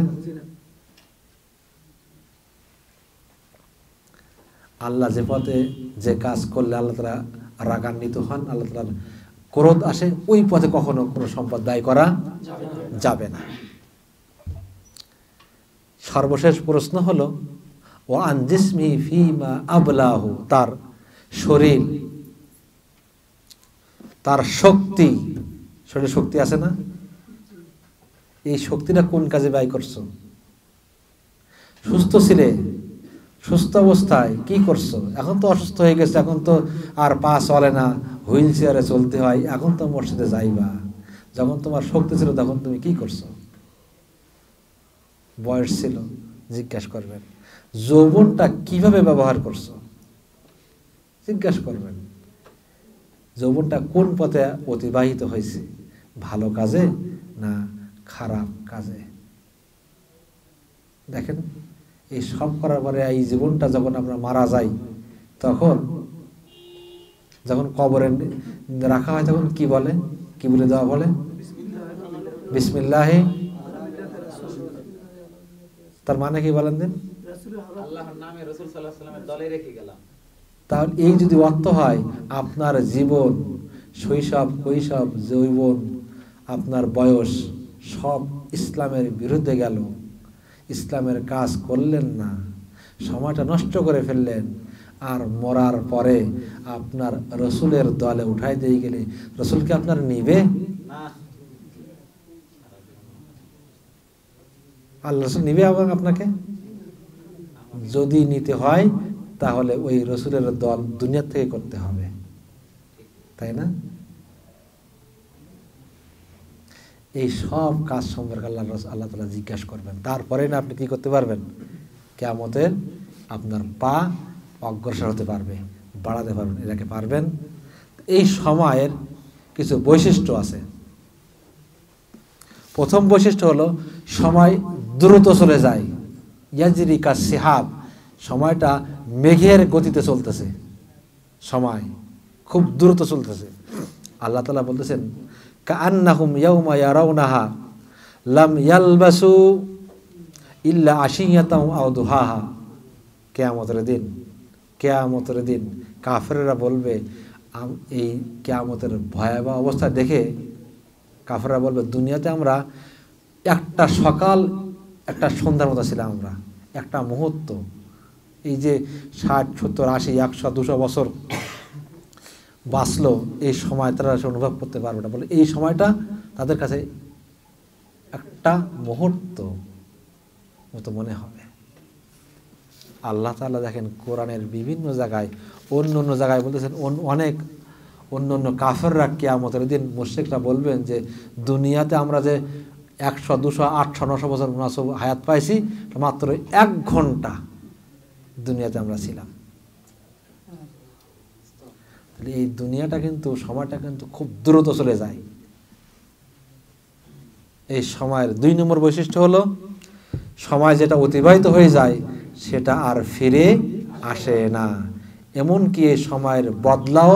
Speaker 1: আল্লাহ যে পথে যে কাজ করলে আল্লাহ তাআলা রাগান্বিত হন, আল্লাহ তাআলার ক্রোধ আসে, ওই পথে কখনো কোনো সম্পদ ব্যয় করা যাবে না। সর্বশেষ প্রশ্ন হলো, ওয়া আন জিসমিহি ফীমা আবলাহু, তার শরীর, তার শক্তি, শরীরে শক্তি আছে না, এই শক্তিটা কোন কাজে ব্যয় করছো? সুস্থ ছিলে, সুস্থ অবস্থায় কি করছো? এখন তো অসুস্থ হয়ে গেছে, এখন তো আর পা চলে না, হুইল চেয়ারে চলতে হয়, এখন তো মসজিদে যাইবা। যখন তোমার শক্তি ছিল তখন তুমি কি করছো? বয়স ছিল, জিজ্ঞাসা করবেন। যৌবনটা কিভাবে ব্যবহার করছো, জিজ্ঞাসা করবেন। যৌবনটা কোন পথে অতিবাহিত হয়েছে, ভালো কাজে না খারাপ কাজে? দেখেন, এই সব করার পরে এই জীবনটা যখন আমরা মারা যাই, তখন যখন কবরে রাখা হয় তখন কি বলে, কি বলে দেওয়া বলে? বিসমিল্লাহি। তার মানে কি বলেন দিন?
Speaker 2: আল্লাহর নামে রাসূল সাল্লাল্লাহু আলাইহি ওয়াসাল্লামের দলে রেখে গেলাম।
Speaker 1: তাহলে এই যদি অর্থ হয়, আপনার জীবন, শৈশব, কৈশোর, যৌবন, আপনার বয়স সব ইসলামের বিরুদ্ধে গেল, ইসলামের কাজ করলেন না, সময়টা নষ্ট করে ফেললেন, আর মরার পরে আপনার রসুলের দলে উঠাই দিয়ে গেলে রসুলকে আপনার নিবে
Speaker 2: না?
Speaker 1: আল্লাহ রসুল নিবে আপনাকে? যদি নিতে হয় তাহলে ওই রসুলের দল দুনিয়ার থেকে করতে হবে, তাই না? এই সব কাজ সম্পর্কে আল্লাহ তাআলা জিজ্ঞাসা করবেন। তারপরে না আপনি কি করতে পারবেন? কিয়ামতের আপনার পা অগ্রসর হতে পারবে, বাড়াতে পারবেন, এটাকে পারবেন। এই সময়ের কিছু বৈশিষ্ট্য আছে। প্রথম বৈশিষ্ট্য হলো, সময় দ্রুত চলে যায়। ইয়াজরি কাসসিহাব, সময়টা মেঘের গতিতে চলতেছে, সময় খুব দ্রুত চলতেছে। আল্লাহ তাআলা বলতেছেন, কাআন্নাহুম ইয়াউমা ইয়ারাউনাহা লাম ইয়ালবাসু ইল্লা আশিয়াতাও আও দুহাহা। কিয়ামতের দিন, কিয়ামতের দিন কাফেররা বলবে, এই কিয়ামতের ভয়াবহ অবস্থা দেখে কাফেররা বলবে, দুনিয়াতে আমরা একটা সকাল একটা সন্ধ্যার মতো ছিলাম, আমরা একটা মুহূর্ত, এই যে 60, 70, 80, 100, 200 বছর বাঁচলো, এই সময় তারা অনুভব করতে পারবে না। বলে এই সময়টা তাদের কাছে একটা মুহূর্ত মতো মনে হবে। আল্লাহ তাআলা দেখেন কোরআনের বিভিন্ন জায়গায়, অন্য অন্য জায়গায় বলতেছেন, অনেক অন্য অন্য কাফেররা কিয়ামতের দিন মুশরিকরা বলবেন যে দুনিয়াতে আমরা যে 100, 200, 800, 900 বছর মুনাসব হায়াত পাইছি, মাত্র 1 ঘন্টা দুনিয়াতে আমরা ছিলাম। তাহলে এই দুনিয়াটা কিন্তু, সময়টা কিন্তু খুব দ্রুত চলে যায়। এই সময়ের 2 নম্বর বৈশিষ্ট্য হলো, সময় যেটা অতিবাহিত হয়ে যায় সেটা আর ফিরে আসে না। এমনকি এই সময়ের বদলাও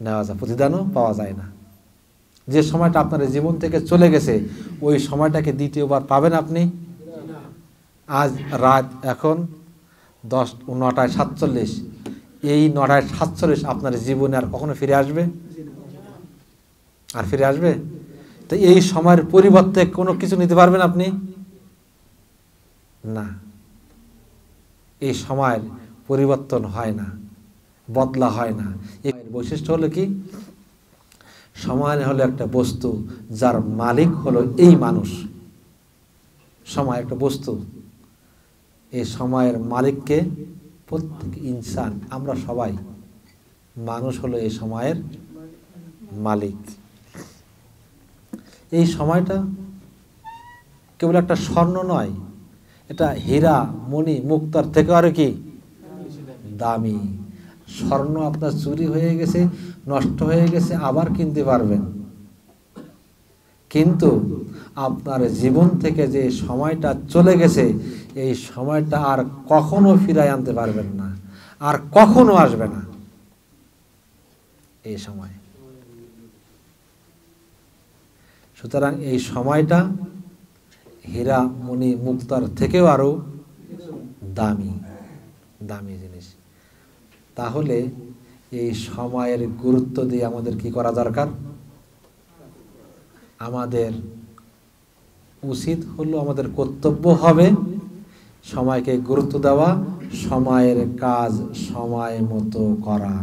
Speaker 1: নেওয়া যায়, প্রতিদানও পাওয়া যায় না। যে সময়টা আপনার জীবন থেকে চলে গেছে, ওই সময়টাকে দ্বিতীয়বার পাবেন আপনি? আজ রাত এখন 9:47, এই 9:47 আপনার জীবনে আর কখনো ফিরে আসবে? আর ফিরে আসবে? তো এই সময়ের পরিবর্তে কোনো কিছু নিতে পারবেন আপনি? না। এই সময়ের পরিবর্তন হয় না, বদলা হয় না। এর বৈশিষ্ট্য হলো কি? সময় হলো একটা বস্তু যার মালিক হলো এই মানুষ। সময় একটা বস্তু, এই সময়ের মালিককে প্রত্যেক ইনসান, আমরা সবাই মানুষ হলো এই সময়ের মালিক। এই সময়টা কেবল একটা স্বর্ণ নয়, এটা হীরা, মণি, মুক্তার থেকে আরো কি দামি। স্বর্ণ আপনার চুরি হয়ে গেছে, নষ্ট হয়ে গেছে, আবার কিনতে পারবেন, কিন্তু আপনার জীবন থেকে যে সময়টা চলে গেছে, এই সময়টা আর কখনো ফিরায় আনতে পারবেন না, আর কখনো আসবে না এই সময়। সুতরাং এই সময়টা হীরা, মণি, মুক্তার থেকেও আরো দামি, দামি জিনিস। তাহলে এই সময়ের গুরুত্ব দিয়ে আমাদের কি করা দরকার? আমাদের উচিত হলো, আমাদের কর্তব্য হবে সময়কে গুরুত্ব দেওয়া, সময়ের কাজ সময় মতো করা,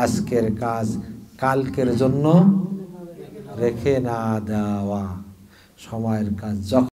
Speaker 1: আজকের কাজ কালকের জন্য রেখে না দেওয়া। সময়ের কাজ যখন